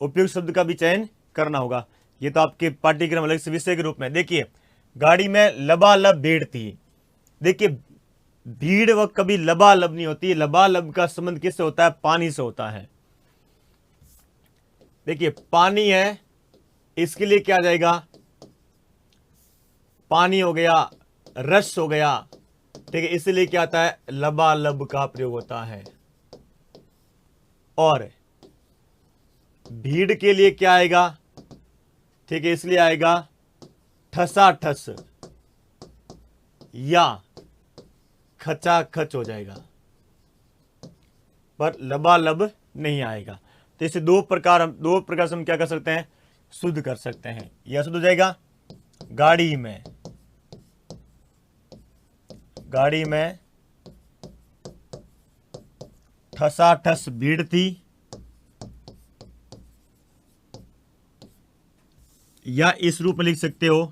उपयुक्त शब्द का भी चयन करना होगा। ये तो आपके पाठ्यक्रम अलग से विषय के रूप में। देखिए गाड़ी में लबालब भीड़ थी। देखिए भीड़ वह कभी लबालब नहीं होती। लबालब का संबंध किससे होता है, पानी से होता है। देखिए पानी है, इसके लिए क्या जाएगा, पानी हो गया, रस हो गया, ठीक है। इसलिए क्या आता है, लबालब का प्रयोग होता है। और भीड़ के लिए क्या आएगा, ठीक है, इसलिए आएगा ठसाठस या खचाखच हो जाएगा, पर लबालब नहीं आएगा। तो इसे दो प्रकार से हम क्या कर सकते हैं, शुद्ध कर सकते हैं। यह शुद्ध हो जाएगा, गाड़ी में, गाड़ी में ठसाठस भीड़ थी, या इस रूप में लिख सकते हो,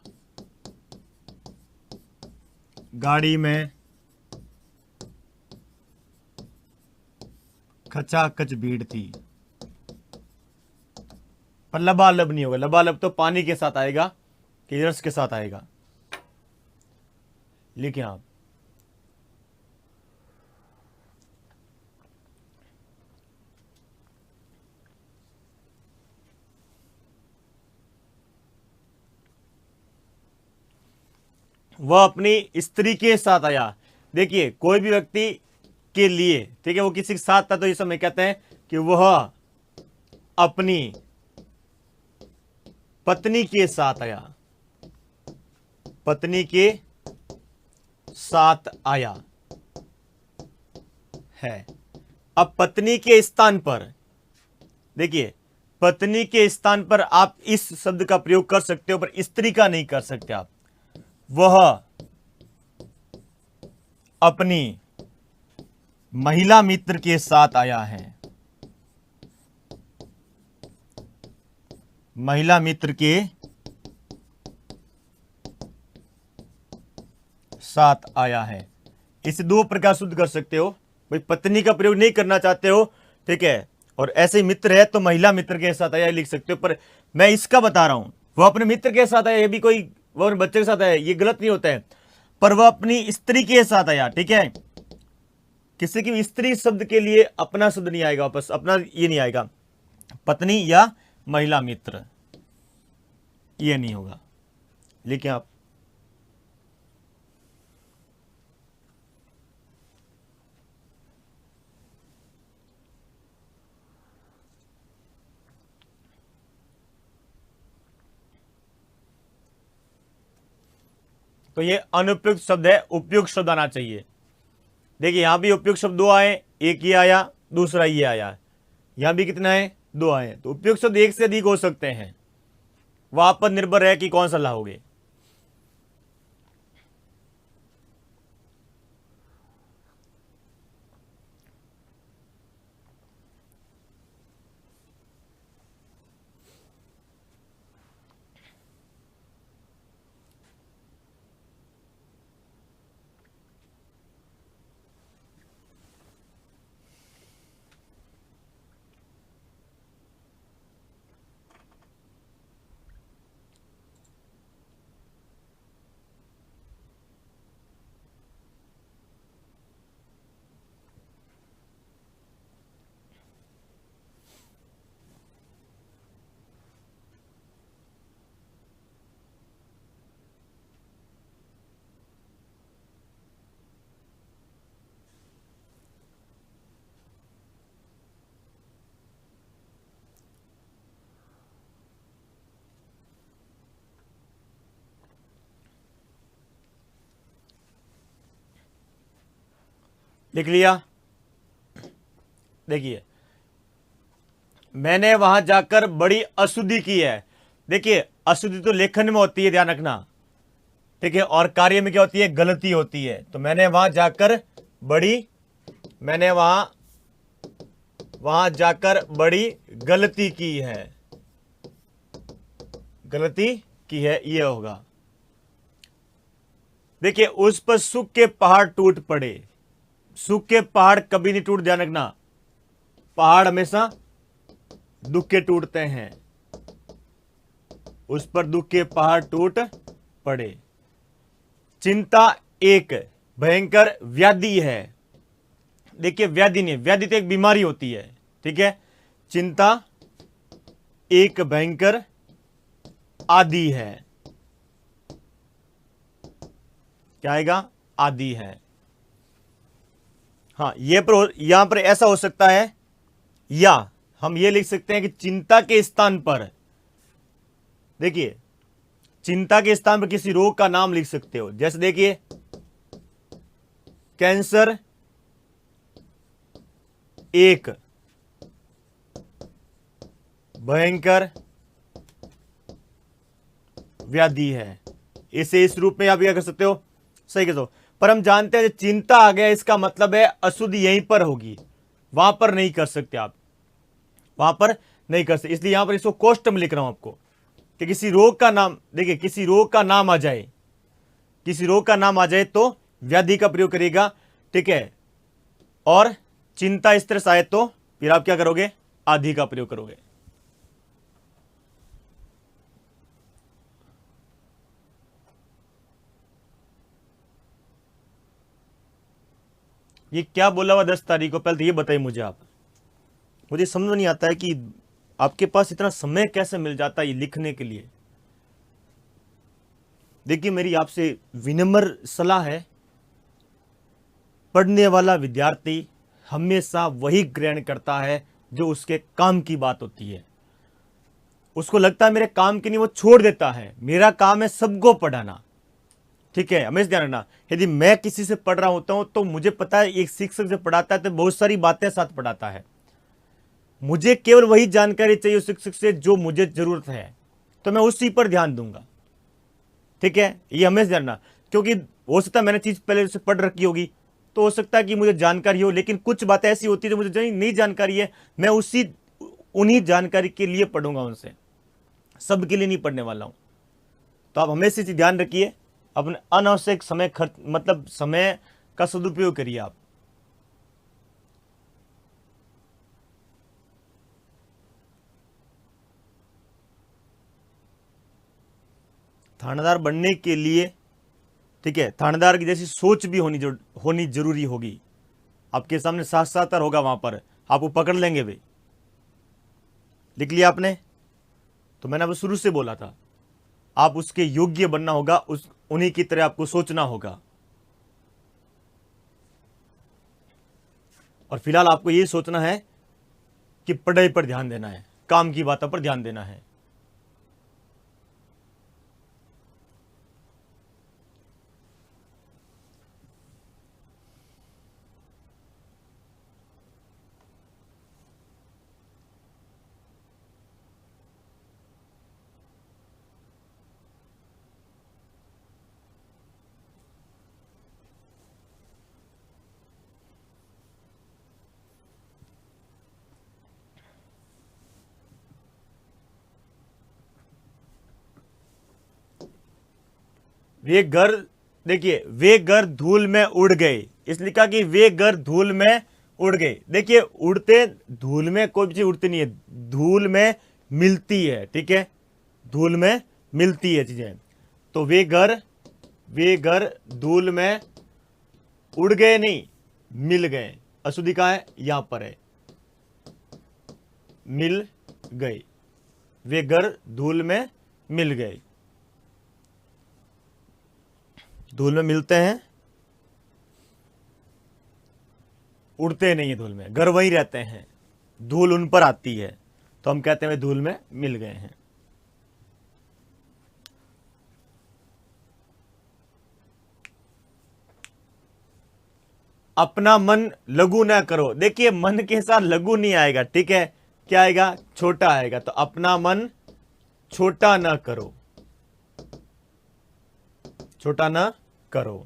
गाड़ी में खचाखच भीड़ थी। पर लबालब नहीं होगा। लबालब तो पानी के साथ आएगा कि रस के साथ आएगा। लिखिए आप, वह अपनी स्त्री के साथ आया। देखिए कोई भी व्यक्ति के लिए, ठीक है, वो किसी के साथ था, तो इस समय कहते हैं कि वह अपनी पत्नी के साथ आया। पत्नी के साथ आया है। अब पत्नी के स्थान पर, देखिए पत्नी के स्थान पर आप इस शब्द का प्रयोग कर सकते हो, पर स्त्री का नहीं कर सकते आप। वह अपनी महिला मित्र के साथ आया है। महिला मित्र के साथ आया है। इसे दो प्रकार शुद्ध कर सकते हो। भाई पत्नी का प्रयोग नहीं करना चाहते हो, ठीक है, और ऐसे मित्र है तो महिला मित्र के साथ आया लिख सकते हो। पर मैं इसका बता रहा हूं, वह अपने मित्र के साथ आया, ये भी कोई वो अपने बच्चे के साथ आया, ये गलत नहीं होता है। पर वह अपनी स्त्री के साथ आया, ठीक है। किसी की स्त्री शब्द के लिए अपना शब्द नहीं आएगा वापस, अपना ये नहीं आएगा। पत्नी या महिला मित्र, ये नहीं होगा। लिखें आप। तो ये अनुपयुक्त शब्द है, उपयुक्त शब्द आना चाहिए। देखिए यहां भी उपयुक्त शब्द दो आए, एक ये आया, दूसरा ये आया। यहां भी कितना है, दो आए। तो उपयुक्त शब्द एक से अधिक हो सकते हैं, वह आप पर निर्भर है कि कौन सा लाओगे। लिख लिया। देखिए मैंने वहां जाकर बड़ी अशुद्धि की है। देखिए अशुद्धि तो लेखन में होती है, ध्यान रखना, ठीक है, और कार्य में क्या होती है, गलती होती है। तो मैंने वहां जाकर बड़ी गलती की है, ये होगा। देखिए उस पर सुख के पहाड़ टूट पड़े। सुख के पहाड़ कभी नहीं टूट, ध्यान रखना, पहाड़ हमेशा दुख के टूटते हैं। उस पर दुख के पहाड़ टूट पड़े। चिंता एक भयंकर व्याधि है। देखिए व्याधि नहीं, व्याधि तो एक बीमारी होती है, ठीक है। चिंता एक भयंकर आदि है, क्या आएगा, आदि है। हाँ यहां पर ऐसा हो सकता है, या हम ये लिख सकते हैं कि चिंता के स्थान पर, देखिए चिंता के स्थान पर किसी रोग का नाम लिख सकते हो। जैसे देखिए कैंसर एक भयंकर व्याधि है, इसे इस रूप में आप क्या कर सकते हो, सही कह दो। पर हम जानते हैं चिंता आ गया, इसका मतलब है अशुद्धि यहीं पर होगी, वहां पर नहीं कर सकते आप, वहां पर नहीं कर सकते। इसलिए यहां पर इसको कोष्ठ में लिख रहा हूं आपको कि किसी रोग का नाम, देखिए किसी रोग का नाम आ जाए, किसी रोग का नाम आ जाए तो व्याधि का प्रयोग करेगा, ठीक है। और चिंता इस तरह से आए तो फिर आप क्या करोगे, आदि का प्रयोग करोगे। ये क्या बोला हुआ 10 तारीख को, पहले तो ये बताइए मुझे आप। मुझे समझ नहीं आता है कि आपके पास इतना समय कैसे मिल जाता है ये लिखने के लिए। देखिए मेरी आपसे विनम्र सलाह है, पढ़ने वाला विद्यार्थी हमेशा वही ग्रहण करता है जो उसके काम की बात होती है। उसको लगता है मेरे काम की नहीं, वो छोड़ देता है। मेरा काम है सबको पढ़ाना, ठीक है, हमेशा ध्यान रखना। यदि मैं किसी से पढ़ रहा होता हूं तो मुझे पता है एक शिक्षक से पढ़ाता है तो बहुत सारी बातें साथ पढ़ाता है, मुझे केवल वही जानकारी चाहिए उस शिक्षक से जो मुझे जरूरत है, तो मैं उसी पर ध्यान दूंगा, ठीक है। ये हमेशा जानना, क्योंकि हो सकता है मैंने चीज पहले से पढ़ रखी होगी, तो हो सकता है कि मुझे जानकारी हो, लेकिन कुछ बातें ऐसी होती है जो मुझे नहीं जानकारी है, मैं उन्हीं जानकारी के लिए पढ़ूंगा, उनसे सबके लिए नहीं पढ़ने वाला हूं। तो आप हमेशा चीज ध्यान रखिए, अपने अनावश्यक समय खर्च, मतलब समय का सदुपयोग करिए आप। थानेदार बनने के लिए, ठीक है, थानेदार की जैसी सोच भी होनी जरूरी होगी। आपके सामने साक्षात्कार होगा, वहां पर आपको पकड़ लेंगे वे, लिख लिया आपने? तो मैंने अब शुरू से बोला था, आप उसके योग्य बनना होगा, उस उन्हीं की तरह आपको सोचना होगा। और फिलहाल आपको ये सोचना है कि पढ़ाई पर ध्यान देना है, काम की बातों पर ध्यान देना है। वे घर, देखिए वे घर धूल में उड़ गए, इसलिए कहा कि वे घर धूल में उड़ गए। देखिए उड़ते, धूल में कोई भी चीज उड़ती नहीं है, धूल में मिलती है, ठीक है, धूल में मिलती है चीजें। तो वे घर धूल में उड़ गए नहीं, मिल गए। अशुद्धि कहाँ है? यहां पर है, मिल गए। वे घर धूल में मिल गए, धूल में मिलते हैं, उड़ते नहीं है धूल में, घर वहीं रहते हैं, धूल उन पर आती है, तो हम कहते हैं वे धूल में मिल गए हैं। अपना मन लघु ना करो। देखिए मन के साथ लघु नहीं आएगा, ठीक है, क्या आएगा? छोटा आएगा। तो अपना मन छोटा ना करो, छोटा ना करो।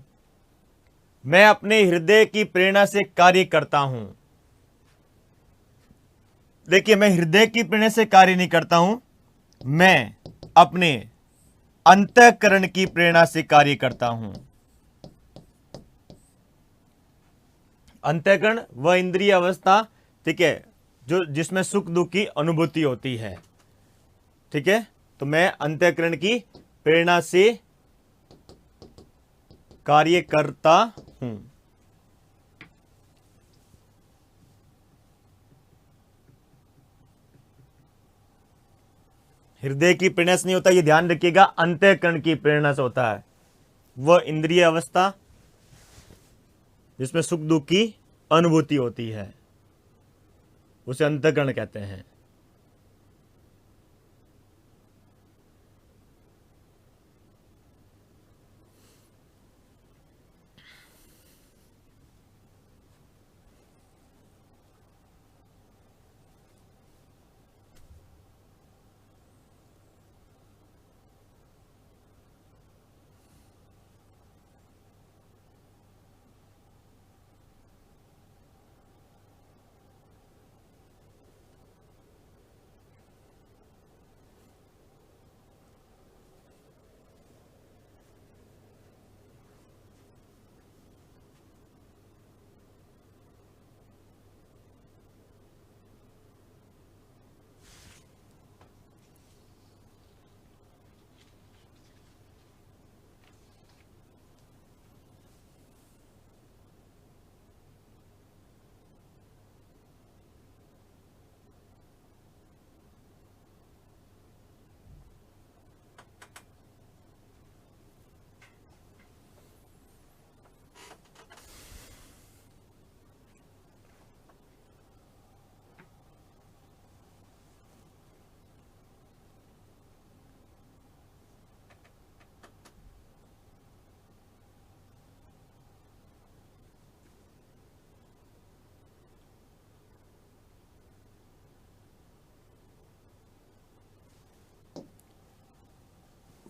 मैं अपने हृदय की प्रेरणा से कार्य करता हूं। देखिए मैं हृदय की प्रेरणा से कार्य नहीं करता हूं, मैं अपने अंतःकरण की प्रेरणा से कार्य करता हूं। अंतःकरण वह इंद्रिय अवस्था, ठीक है, जो जिसमें सुख दुख की अनुभूति होती है, ठीक है। तो मैं अंतःकरण की प्रेरणा से कार्य करता हूं। हृदय की प्रेरणा से नहीं होता, ये ध्यान रखिएगा, अंतःकरण की प्रेरणा से होता है। वह इंद्रिय अवस्था जिसमें सुख दुख की अनुभूति होती है, उसे अंतःकरण कहते हैं।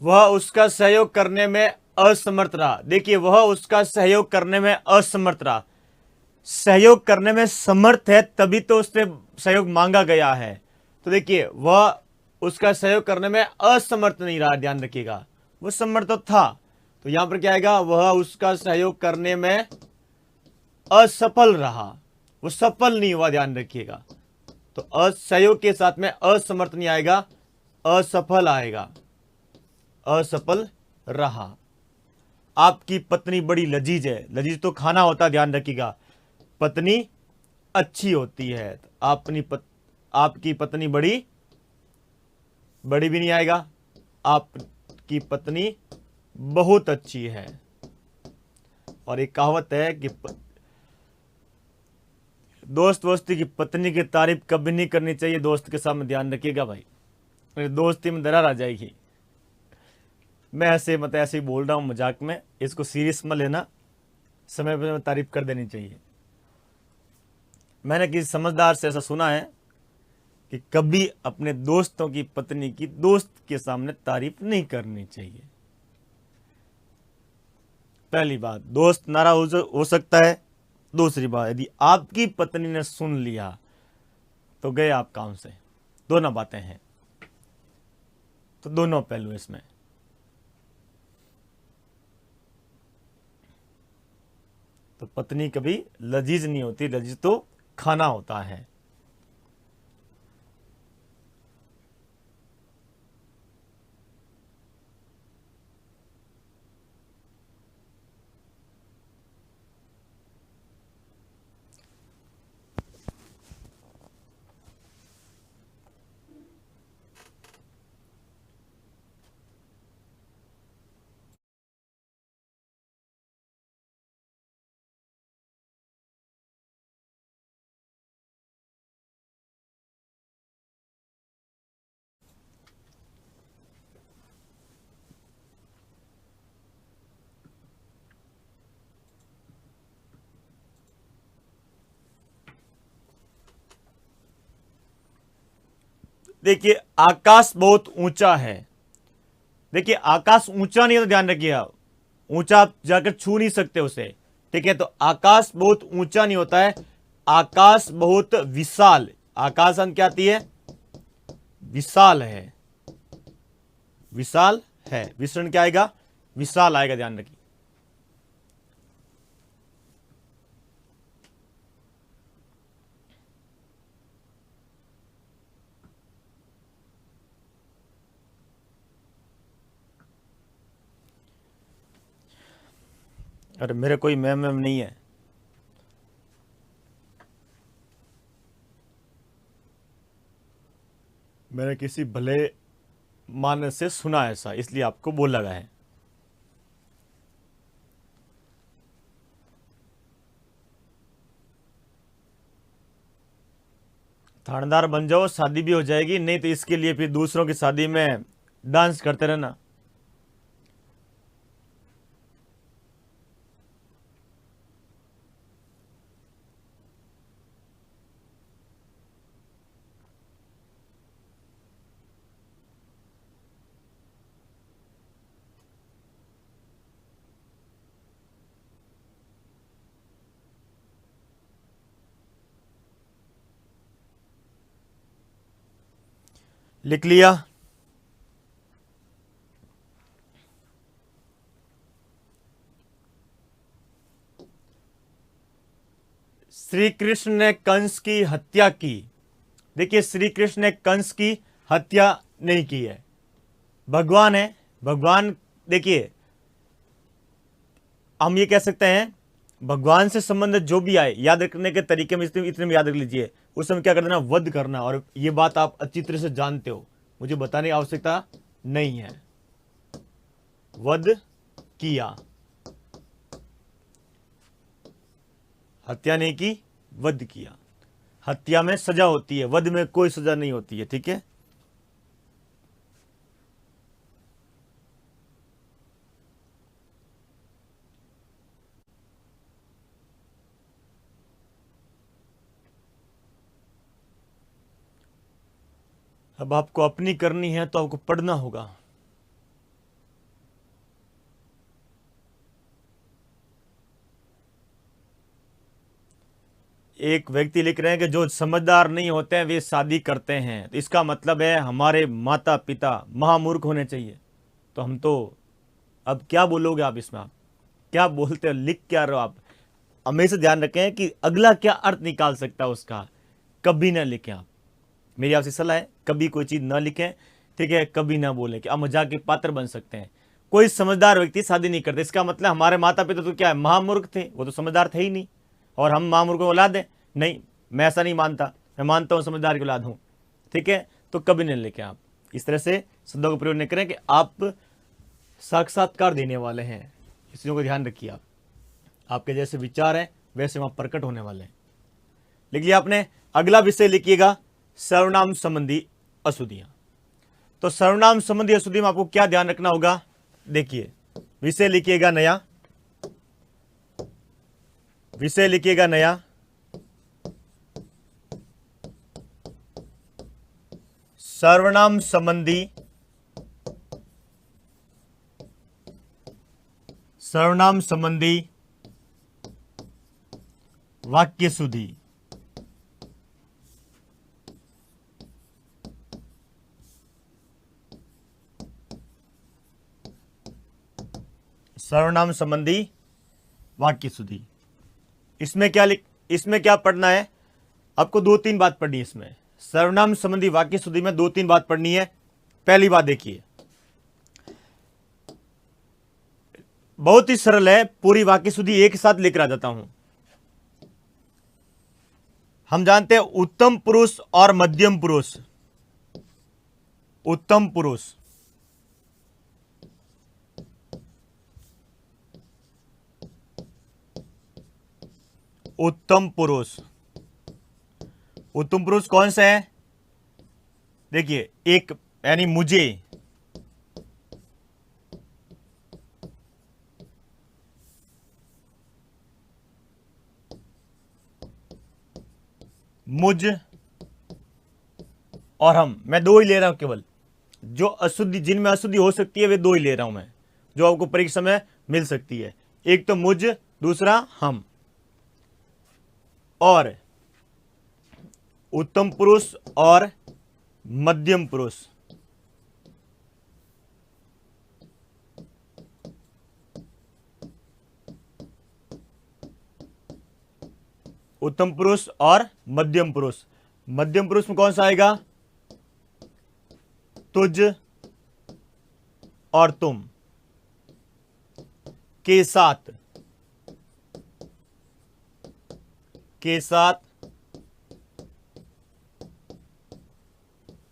वह उसका सहयोग करने में असमर्थ रहा। देखिए वह उसका सहयोग करने में असमर्थ रहा। सहयोग करने में समर्थ है तभी तो उससे सहयोग मांगा गया है। तो देखिए वह उसका सहयोग करने में असमर्थ नहीं रहा, ध्यान रखिएगा, वो समर्थ तो था। तो यहां पर क्या आएगा? वह उसका सहयोग करने में असफल रहा, वो सफल नहीं हुआ, ध्यान रखिएगा। तो असहयोग के साथ में असमर्थ नहीं आएगा, असफल आएगा, असफल रहा। आपकी पत्नी बड़ी लजीज है, लजीज तो खाना होता, ध्यान रखिएगा, पत्नी अच्छी होती है। आपकी पत्नी बड़ी बड़ी भी नहीं आएगा, आपकी पत्नी बहुत अच्छी है। और एक कहावत है कि दोस्ती की पत्नी की तारीफ कभी नहीं करनी चाहिए। दोस्त के सामने ध्यान रखिएगा भाई, मेरी दोस्ती में दरार आ जाएगी। मैं ऐसे ही बोल रहा हूँ मजाक में, इसको सीरियस में लेना। समय पर तारीफ कर देनी चाहिए। मैंने किसी समझदार से ऐसा सुना है कि कभी अपने दोस्तों की पत्नी की दोस्त के सामने तारीफ नहीं करनी चाहिए। पहली बात, दोस्त नाराज हो सकता है। दूसरी बात, यदि आपकी पत्नी ने सुन लिया तो गए आप काम से। दोनों बातें हैं, तो दोनों पहलू इसमें। तो पत्नी कभी लजीज नहीं होती, लजीज तो खाना होता है। देखिए, आकाश बहुत ऊंचा है। देखिए, आकाश ऊंचा नहीं है तो ध्यान रखिए आप, ऊंचा आप जाकर छू नहीं सकते उसे। ठीक है, तो आकाश बहुत ऊंचा नहीं होता है, आकाश बहुत विशाल। आकाश अंत क्या आती है? विशाल है। विशाल है, विसरण क्या आएगा? विशाल आएगा, ध्यान रखिए। अरे मेरे कोई मैम नहीं है। मैंने किसी भले मानस से सुना ऐसा, इसलिए आपको बोल लगा है। थानेदार बन जाओ, शादी भी हो जाएगी। नहीं तो इसके लिए फिर दूसरों की शादी में डांस करते रहना। लिख लिया? श्री कृष्ण ने कंस की हत्या की। देखिए, श्री कृष्ण ने कंस की हत्या नहीं की है, भगवान है। भगवान, देखिए, हम ये कह सकते हैं भगवान से संबंधित जो भी आए, याद रखने के तरीके में इतने में याद रख लीजिए, उस समय क्या कर देना? वध करना। और ये बात आप अच्छी तरह से जानते हो, मुझे बताने की आवश्यकता नहीं है। वध किया, हत्या नहीं की, वध किया। हत्या में सजा होती है, वध में कोई सजा नहीं होती है। ठीक है, अब आपको अपनी करनी है तो आपको पढ़ना होगा। एक व्यक्ति लिख रहे हैं कि जो समझदार नहीं होते हैं वे शादी करते हैं, तो इसका मतलब है हमारे माता पिता महामूर्ख होने चाहिए। तो हम तो, अब क्या बोलोगे आप इसमें? आप क्या बोलते हो, लिख क्या रहे हो आप? हमेशा ध्यान रखें कि अगला क्या अर्थ निकाल सकता है उसका। कभी ना लिखें आप, मेरी आपसे सलाह है, कभी कोई चीज ना लिखें। ठीक है, कभी ना बोलें कि आप मजाक के पात्र बन सकते हैं। कोई समझदार व्यक्ति शादी नहीं करते, इसका मतलब हमारे माता पिता तो क्या है? महामूर्ख थे, वो तो समझदार थे ही नहीं, और हम महामूर्ख औलाद हैं। नहीं, मैं ऐसा नहीं मानता, मैं मानता हूं समझदार की औलाद हूं। ठीक है, तो कभी नहीं लिखें आप। इस तरह से शब्दों का प्रयोग नहीं करें कि आप साक्षात्कार देने वाले हैं। इस चीज़ों को ध्यान रखिए। आप आपके जैसे विचार हैं वैसे वहां प्रकट होने वाले हैं। लिखिए आपने अगला विषय लिखिएगा सर्वनाम संबंधी अशुद्धियां। तो सर्वनाम संबंधी अशुद्धि में आपको क्या ध्यान रखना होगा, देखिए विषय लिखिएगा नया, विषय लिखिएगा नया, सर्वनाम संबंधी, सर्वनाम संबंधी वाक्य शुद्धि। सर्वनाम संबंधी वाक्य शुद्धि, इसमें क्या पढ़ना है आपको, 2-3 बात पढ़नी है इसमें। सर्वनाम संबंधी वाक्य शुद्धि में 2-3 बात पढ़नी है। पहली बात देखिए, बहुत ही सरल है, पूरी वाक्य शुद्धि एक साथ लेकर आ जाता हूं। हम जानते हैं उत्तम पुरुष और मध्यम पुरुष। उत्तम पुरुष, उत्तम पुरुष, उत्तम पुरुष कौन सा है, देखिए एक यानी मुझे, मुझ और हम, मैं 2 ही ले रहा हूं केवल। जो अशुद्धि, जिनमें अशुद्धि हो सकती है वे 2 ही ले रहा हूं मैं, जो आपको परीक्षा में मिल सकती है। एक तो मुझ, दूसरा हम। और उत्तम पुरुष और मध्यम पुरुष, उत्तम पुरुष और मध्यम पुरुष। मध्यम पुरुष में कौन सा आएगा, तुझ और तुम के साथ, के साथ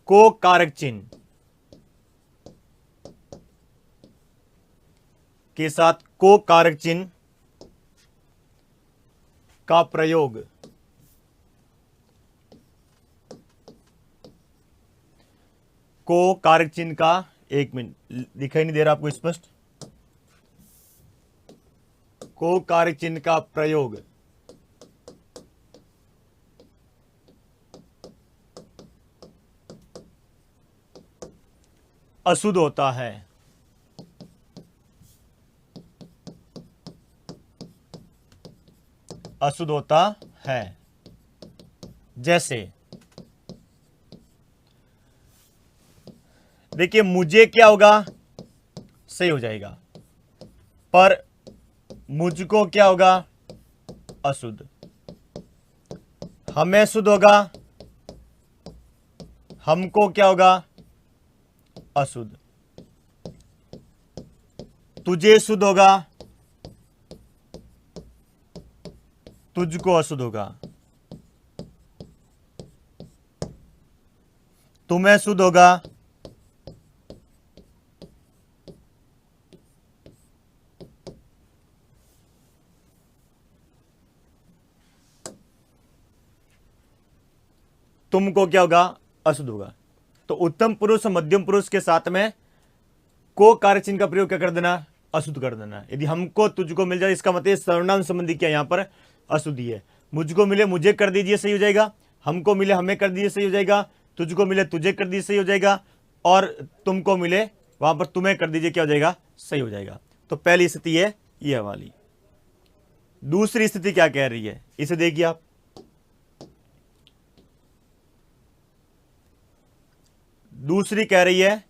को कारक चिन्ह, के साथ को कारक चिन्ह का प्रयोग। को कारक चिन्ह का, 1 मिनट दिखाई नहीं दे रहा आपको स्पष्ट, को कारक चिन्ह का प्रयोग अशुद्ध होता है। अशुद्ध होता है। जैसे देखिए मुझे क्या होगा, सही हो जाएगा, पर मुझको क्या होगा, अशुद्ध। हमें शुद्ध होगा, हमको क्या होगा, अशुद्ध। तुझे शुद्ध होगा, तुझको अशुद्ध होगा। तुम्हें शुद्ध होगा, तुमको क्या होगा, अशुद्ध होगा। तो उत्तम पुरुष और मध्यम पुरुष के साथ में को कारक चिन्ह का प्रयोग क्या कर देना, अशुद्ध कर देना। यदि हमको तुझको मिल जाए, इसका मतलब सर्वनाम संबंधी क्या यहां पर अशुद्धि है। मुझको मिले मुझे कर दीजिए, सही हो जाएगा। हमको मिले हमें कर दीजिए, सही हो जाएगा। तुझको मिले तुझे कर दीजिए, सही हो जाएगा। और तुमको मिले वहां पर तुम्हें कर दीजिए, क्या हो जाएगा, सही हो जाएगा। तो पहली स्थिति है यह वाली। दूसरी स्थिति क्या कह रही है, इसे देखिए आप। दूसरी कह रही है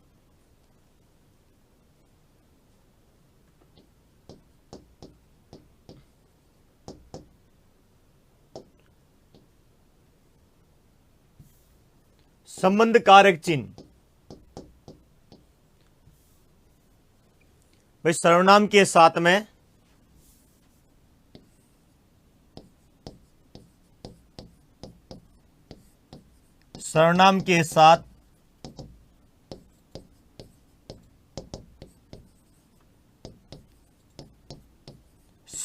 संबंध कारक चिन्ह। भाई सर्वनाम के साथ में सर्वनाम के साथ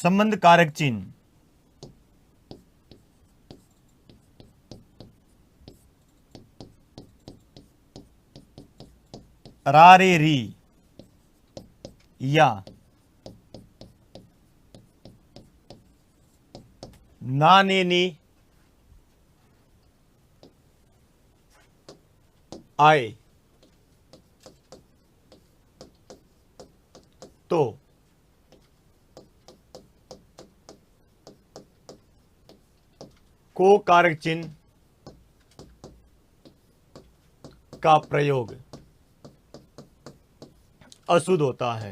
संबंध कारक चिन्ह रा रे री या ना ने नी आए तो को कारक चिन्ह का प्रयोग अशुद्ध होता है।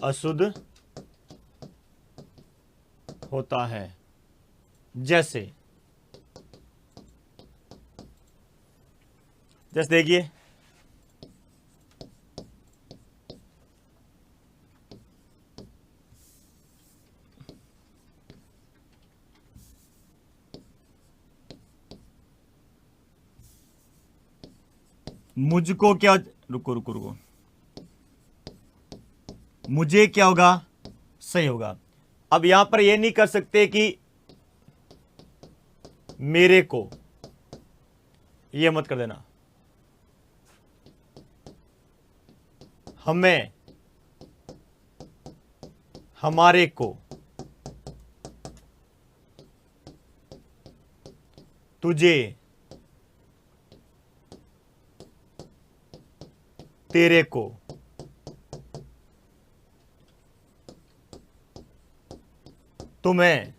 अशुद्ध होता है। जैसे देखिए, मुझको क्या, रुको रुको रुको, मुझे क्या होगा, सही होगा। अब यहां पर यह नहीं कर सकते कि मेरे को, यह मत कर देना। हमें, हमारे को, तुझे, तेरे को, तुम्हें,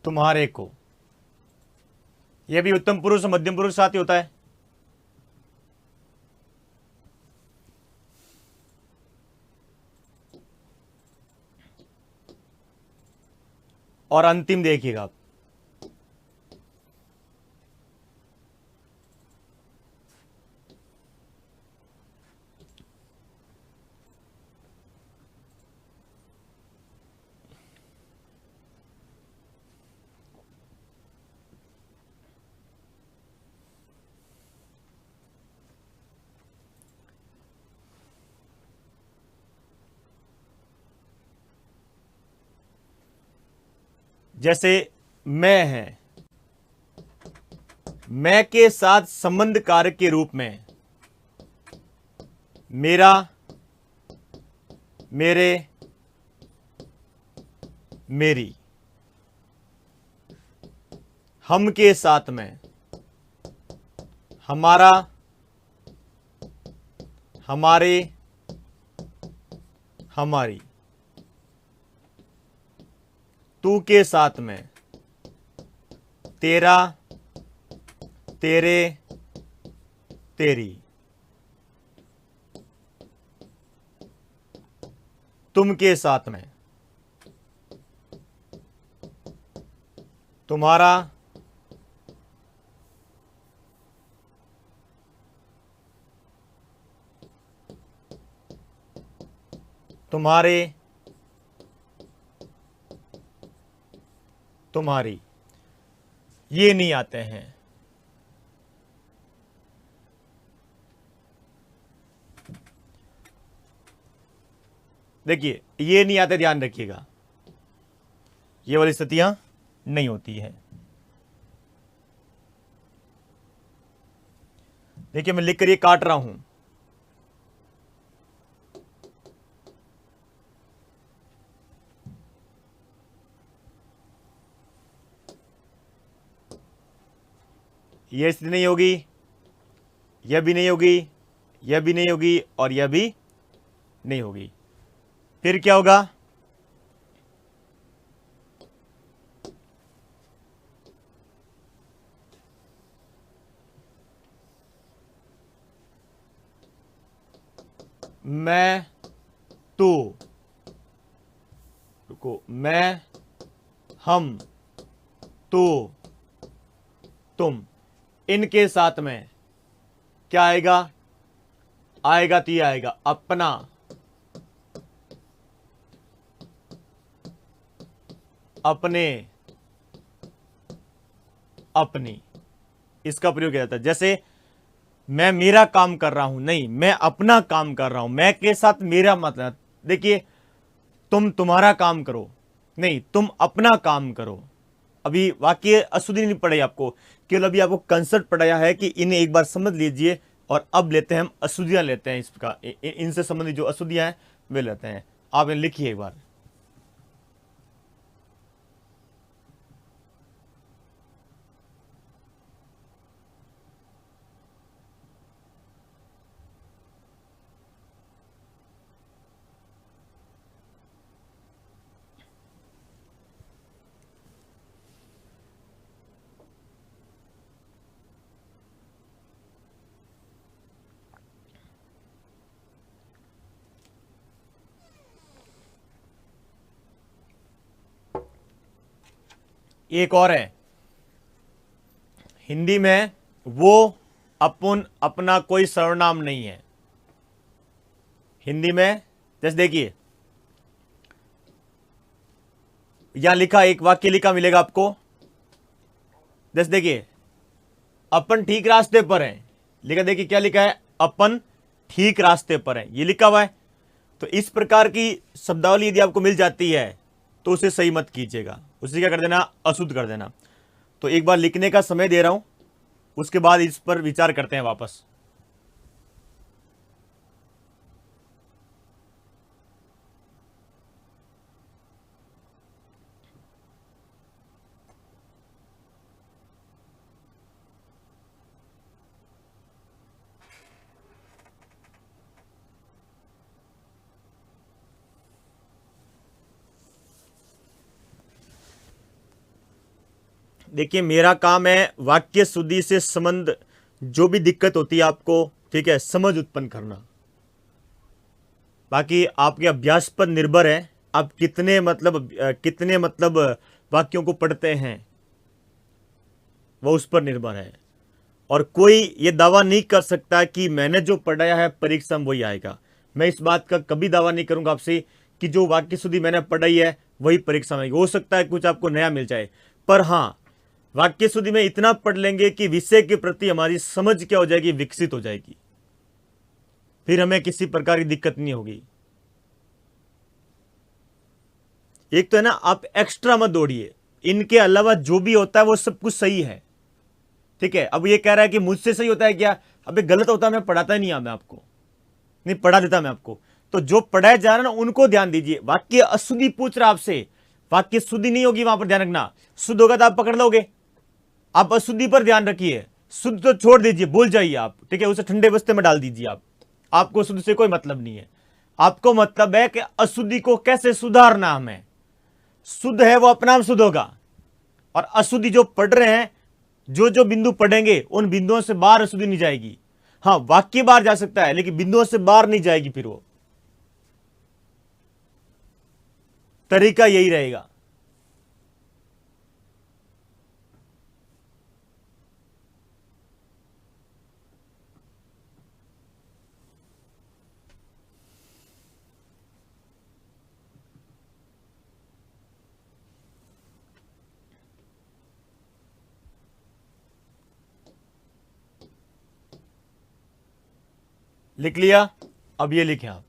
तुम्हारे को। यह भी उत्तम पुरुष और मध्यम पुरुष साथ ही होता है। और अंतिम देखिएगा आप, जैसे मैं है, मैं के साथ संबंध कारक के रूप में मेरा, मेरे, मेरी। हम के साथ में हमारा, हमारे, हमारी। तू के साथ में तेरा, तेरे, तेरी। तुम के साथ में तुम्हारा, तुम्हारे, तुम्हारी। ये नहीं आते हैं। देखिए, ये नहीं आते, ध्यान रखिएगा, ये वाली स्थितियां नहीं होती है। देखिए, मैं लिख कर ये काट रहा हूं, यह स्थिति नहीं होगी, यह भी नहीं होगी, यह भी नहीं होगी, और यह भी नहीं होगी। फिर क्या होगा, मैं, तू, रुको, मैं, हम, तू, तुम। इनके साथ में क्या आएगा, आएगा तो ये आएगा अपना, अपने, अपनी। इसका प्रयोग किया जाता है। जैसे मैं मेरा काम कर रहा हूं, नहीं, मैं अपना काम कर रहा हूं। मैं के साथ मेरा मतलब, देखिए, तुम तुम्हारा काम करो, नहीं, तुम अपना काम करो। अभी वाक्य अशुद्धि नहीं पढ़ाई आपको, केवल अभी आपको कंसेप्ट पढ़ाया है कि इन्हें एक बार समझ लीजिए। और अब लेते हैं हम अशुद्धियां, लेते हैं इसका, इनसे संबंधित जो अशुद्धियां हैं वे लेते हैं। आप इन्हें लिखिए एक बार। एक और है हिंदी में, वो अपन अपना कोई सर्वनाम नहीं है। हिंदी में जैसे देखिए, यहां लिखा, एक वाक्य लिखा मिलेगा आपको। जैसे देखिए, अपन ठीक रास्ते पर है, लिखा, देखिए क्या लिखा है, अपन ठीक रास्ते पर है, ये लिखा हुआ है। तो इस प्रकार की शब्दावली यदि आपको मिल जाती है तो उसे सही मत कीजिएगा, उसे क्या कर देना, अशुद्ध कर देना। तो एक बार लिखने का समय दे रहा हूं, उसके बाद इस पर विचार करते हैं वापस। देखिए, मेरा काम है वाक्य शुद्धि से संबंध, जो भी दिक्कत होती है आपको, ठीक है, समझ उत्पन्न करना। बाकी आपके अभ्यास पर निर्भर है, आप कितने मतलब वाक्यों को पढ़ते हैं, वो उस पर निर्भर है। और कोई ये दावा नहीं कर सकता कि मैंने जो पढ़ाया है परीक्षा में वही आएगा। मैं इस बात का कभी दावा नहीं करूंगा आपसे कि जो वाक्य शुद्धि मैंने पढ़ाई है वही परीक्षा में आएगी। हो सकता है कुछ आपको नया मिल जाए, पर हाँ, वाक्य शुद्धि में इतना पढ़ लेंगे कि विषय के प्रति हमारी समझ क्या हो जाएगी, विकसित हो जाएगी। फिर हमें किसी प्रकार की दिक्कत नहीं होगी। एक तो है ना, आप एक्स्ट्रा मत दौड़िए, इनके अलावा जो भी होता है वो सब कुछ सही है, ठीक है। अब ये कह रहा है कि मुझसे सही होता है क्या, अबे गलत होता है, मैं पढ़ाता ही नहीं, मैं आपको नहीं पढ़ा देता मैं आपको। तो जो पढ़ाया जा रहा है ना उनको ध्यान दीजिए। वाक्य अशुद्धि पूछ रहा आपसे, वाक्य शुद्धि नहीं होगी, वहां पर ध्यान रखना। शुद्ध होगा तो आप पकड़ लोगे, आप अशुद्धि पर ध्यान रखिए। शुद्ध तो छोड़ दीजिए, भूल जाइए आप, ठीक है, उसे ठंडे बस्ते में डाल दीजिए आप। आपको शुद्ध से कोई मतलब नहीं है। आपको मतलब है कि अशुद्धि को कैसे सुधारना हमें। शुद्ध है वो अपना आप शुद्ध होगा, और अशुद्धि जो पढ़ रहे हैं, जो जो बिंदु पढ़ेंगे उन बिंदुओं से बाहर अशुद्धि नहीं जाएगी। हाँ, वाक्य बाहर जा सकता है लेकिन बिंदुओं से बाहर नहीं जाएगी। फिर वो तरीका यही रहेगा। लिख लिया, अब ये लिखें आप।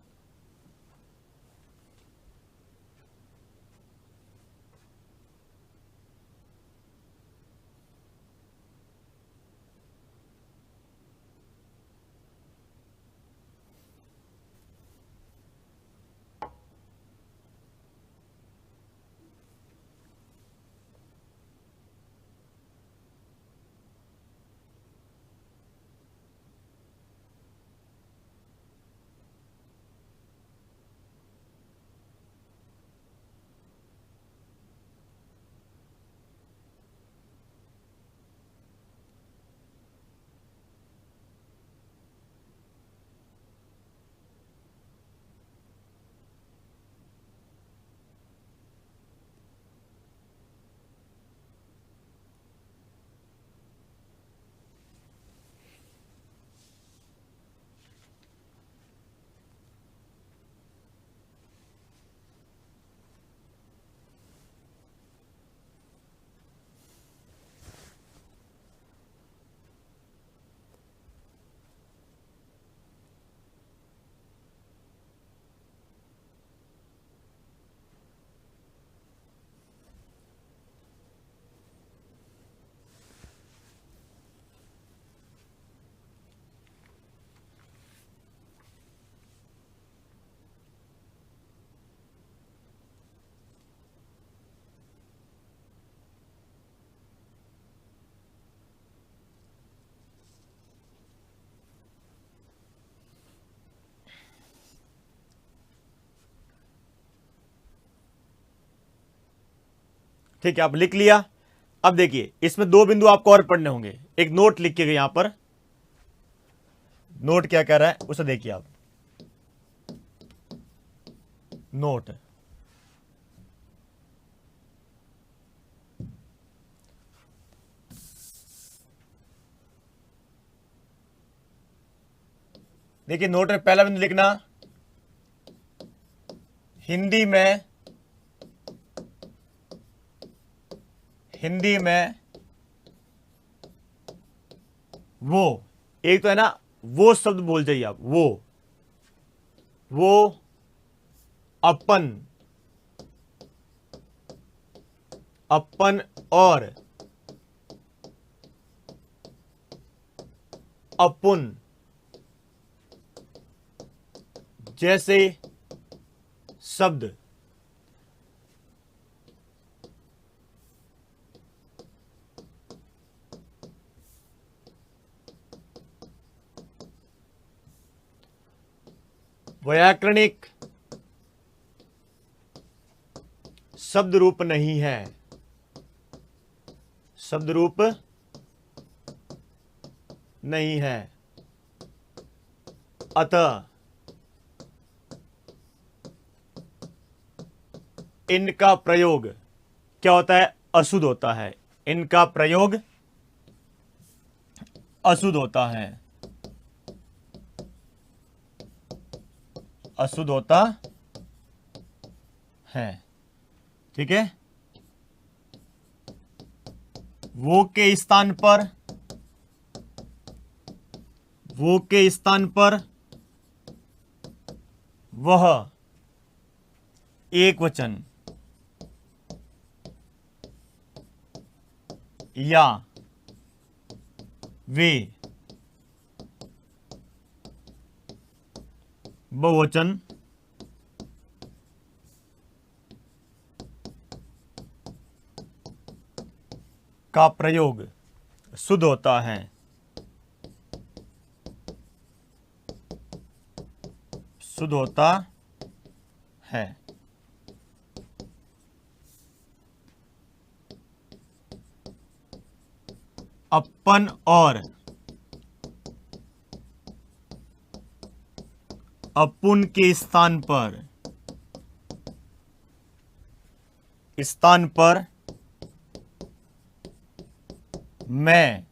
ठीक है, आप लिख लिया। अब देखिए इसमें दो बिंदु आपको और पढ़ने होंगे। एक नोट लिखिएगा यहां पर, नोट क्या कह रहा है उसे देखिए आप। नोट देखिए, नोट में पहला बिंदु लिखना, हिंदी में वो, एक तो है ना वो शब्द बोल जाइए आप, वो अपन और अपुन जैसे शब्द व्याकरणिक शब्द रूप नहीं है, शब्द रूप नहीं है, अतः इनका प्रयोग क्या होता है, अशुद्ध होता है। इनका प्रयोग अशुद्ध होता है, अशुद्ध होता है। ठीक है, वो के स्थान पर वह एक वचन या वे बहुवचन का प्रयोग शुद्ध होता है, शुद्ध होता है। अपन और अपुन के स्थान पर मैं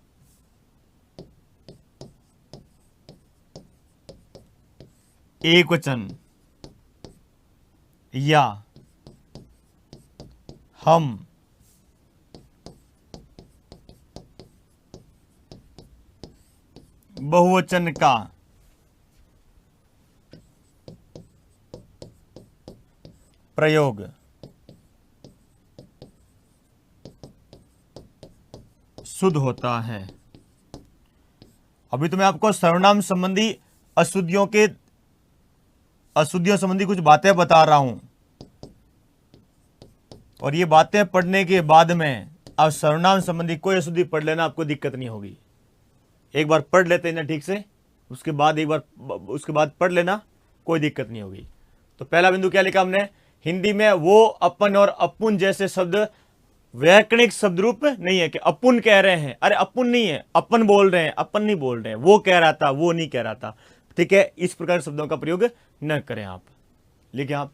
एक वचन या हम बहुवचन का प्रयोग शुद्ध होता है। अभी तो मैं आपको सर्वनाम संबंधी अशुद्धियों संबंधी कुछ बातें बता रहा हूं, और ये बातें पढ़ने के बाद में आप सर्वनाम संबंधी कोई अशुद्धि पढ़ लेना, आपको दिक्कत नहीं होगी। एक बार पढ़ लेते हैं ना ठीक से, उसके बाद पढ़ लेना, कोई दिक्कत नहीं होगी। तो पहला बिंदु क्या लिखा हमने, हिंदी में वो, अपन और अपुन जैसे शब्द व्याकरणिक शब्द रूप नहीं है। कि अपुन कह रहे हैं, अरे अपुन नहीं है, अपन बोल रहे हैं, अपन नहीं बोल रहे हैं, वो कह रहा था, वो नहीं कह रहा था। ठीक है, इस प्रकार शब्दों का प्रयोग न करें आप। लिखें आप,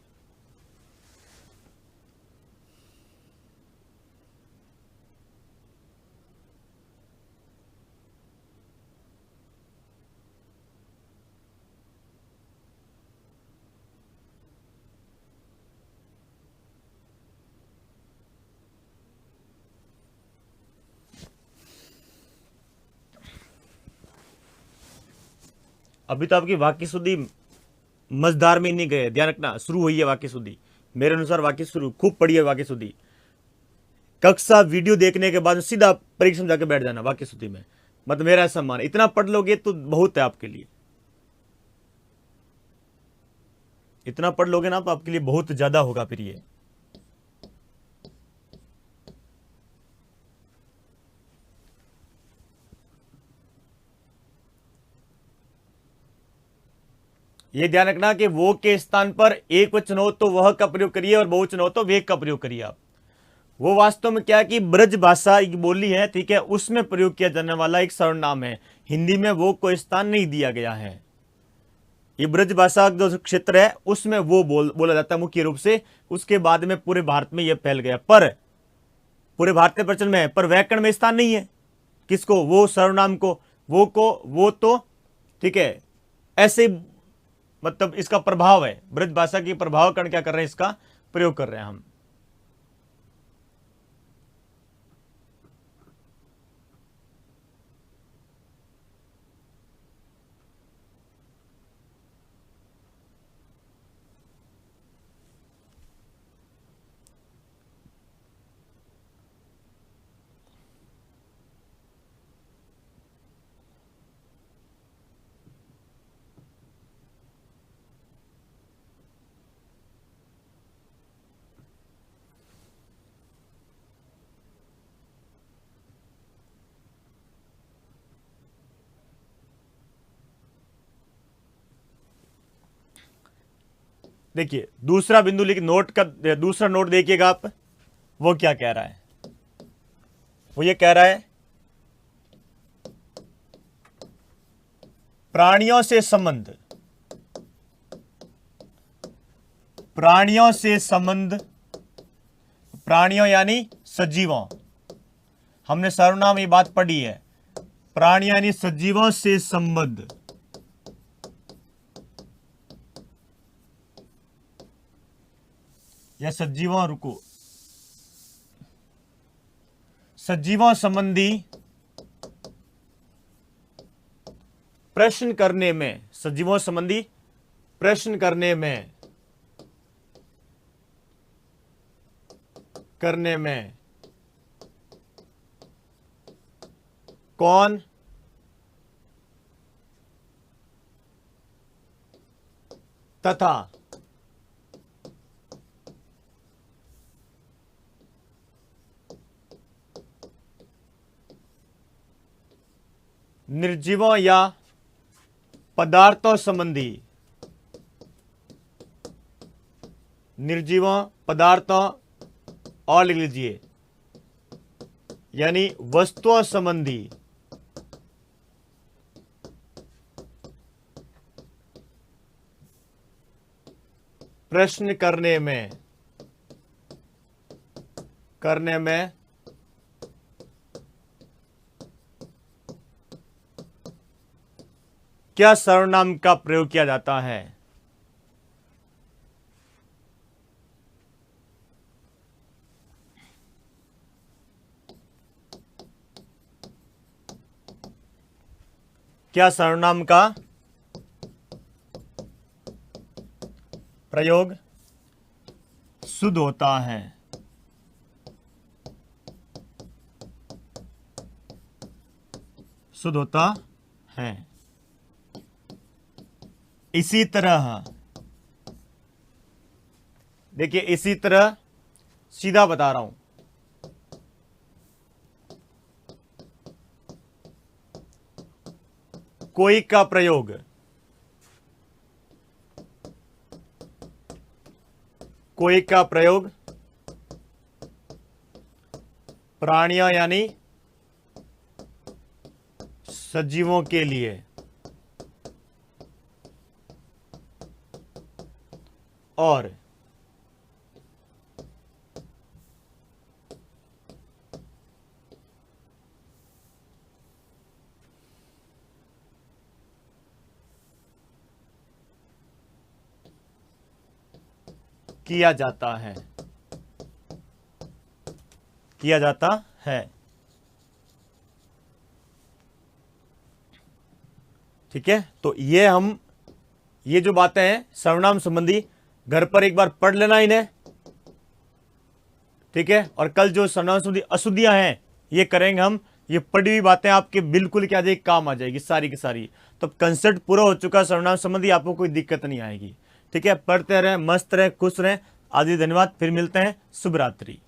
अभी तो आपकी वाक्य शुद्धि मजदार में नहीं गए, ध्यान रखना, शुरू हुई है वाक्य शुद्धि। मेरे अनुसार वाक्य शुरू, खूब पढ़िए वाक्य शुद्धि। कक्षा वीडियो देखने के बाद सीधा परीक्षा में जाके बैठ जाना वाक्य शुद्धि में, मतलब मेरा ऐसा मान, इतना पढ़ लोगे तो बहुत है आपके लिए। इतना पढ़ लोगे ना तो आपके लिए बहुत ज्यादा होगा फिर ये ध्यान रखना कि वो के स्थान पर एक वचन हो तो वह का प्रयोग करिए, और बहुवचन हो तो वे का प्रयोग करिए आप। वो वास्तव में क्या है कि ब्रज भाषा एक बोली है, ठीक है, उसमें प्रयोग किया जाने वाला एक सर्वनाम है। हिंदी में वो कोई स्थान नहीं दिया गया है। ये ब्रज भाषा जो क्षेत्र है उसमें वो बोला जाता है मुख्य रूप से। उसके बाद में पूरे भारत में ये फैल गया, पर पूरे भारत में प्रचलन में है, पर व्याकरण में स्थान नहीं है। किसको? वो सर्वनाम को, वो तो ठीक है ऐसे, मतलब इसका प्रभाव है, ब्रज भाषा की प्रभाव कण क्या कर रहे हैं, इसका प्रयोग कर रहे हैं हम। देखिए दूसरा बिंदु लिख, नोट का दूसरा नोट देखिएगा आप। वो क्या कह रहा है? वो ये कह रहा है प्राणियों से संबंध, प्राणियों से संबंध, प्राणियों यानी सजीवों। हमने सर्वनाम ये बात पढ़ी है, प्राणियों यानी सजीवों से संबंध। या सजीवों, रुको, सजीवों संबंधी प्रश्न करने में, सजीवों संबंधी प्रश्न करने में कौन तथा निर्जीवों या पदार्थों संबंधी, निर्जीवों पदार्थों, और लिख लीजिए यानी वस्तुओं संबंधी प्रश्न करने में क्या सर्वनाम का प्रयोग किया जाता है? क्या सर्वनाम का प्रयोग शुद्ध होता है? शुद्ध होता है। इसी तरह देखिए, इसी तरह सीधा बता रहा हूं, कोई का प्रयोग, कोई का प्रयोग प्राणियों यानी सजीवों के लिए और किया जाता है, किया जाता है। ठीक है, तो ये जो बातें हैं सर्वनाम संबंधी, घर पर एक बार पढ़ लेना इन्हें, ठीक है। और कल जो सर्वनाम संबंधी अशुद्धियां हैं ये करेंगे हम। ये पढ़ी हुई बातें आपके बिल्कुल क्या जाएगी, काम आ जाएगी सारी की सारी। तो कंसेप्ट पूरा हो चुका सर्वनाम संबंधी, आपको कोई दिक्कत नहीं आएगी। ठीक है, पढ़ते रहें, मस्त रहें, खुश रहें। आदि धन्यवाद, फिर मिलते हैं, शुभ रात्रि।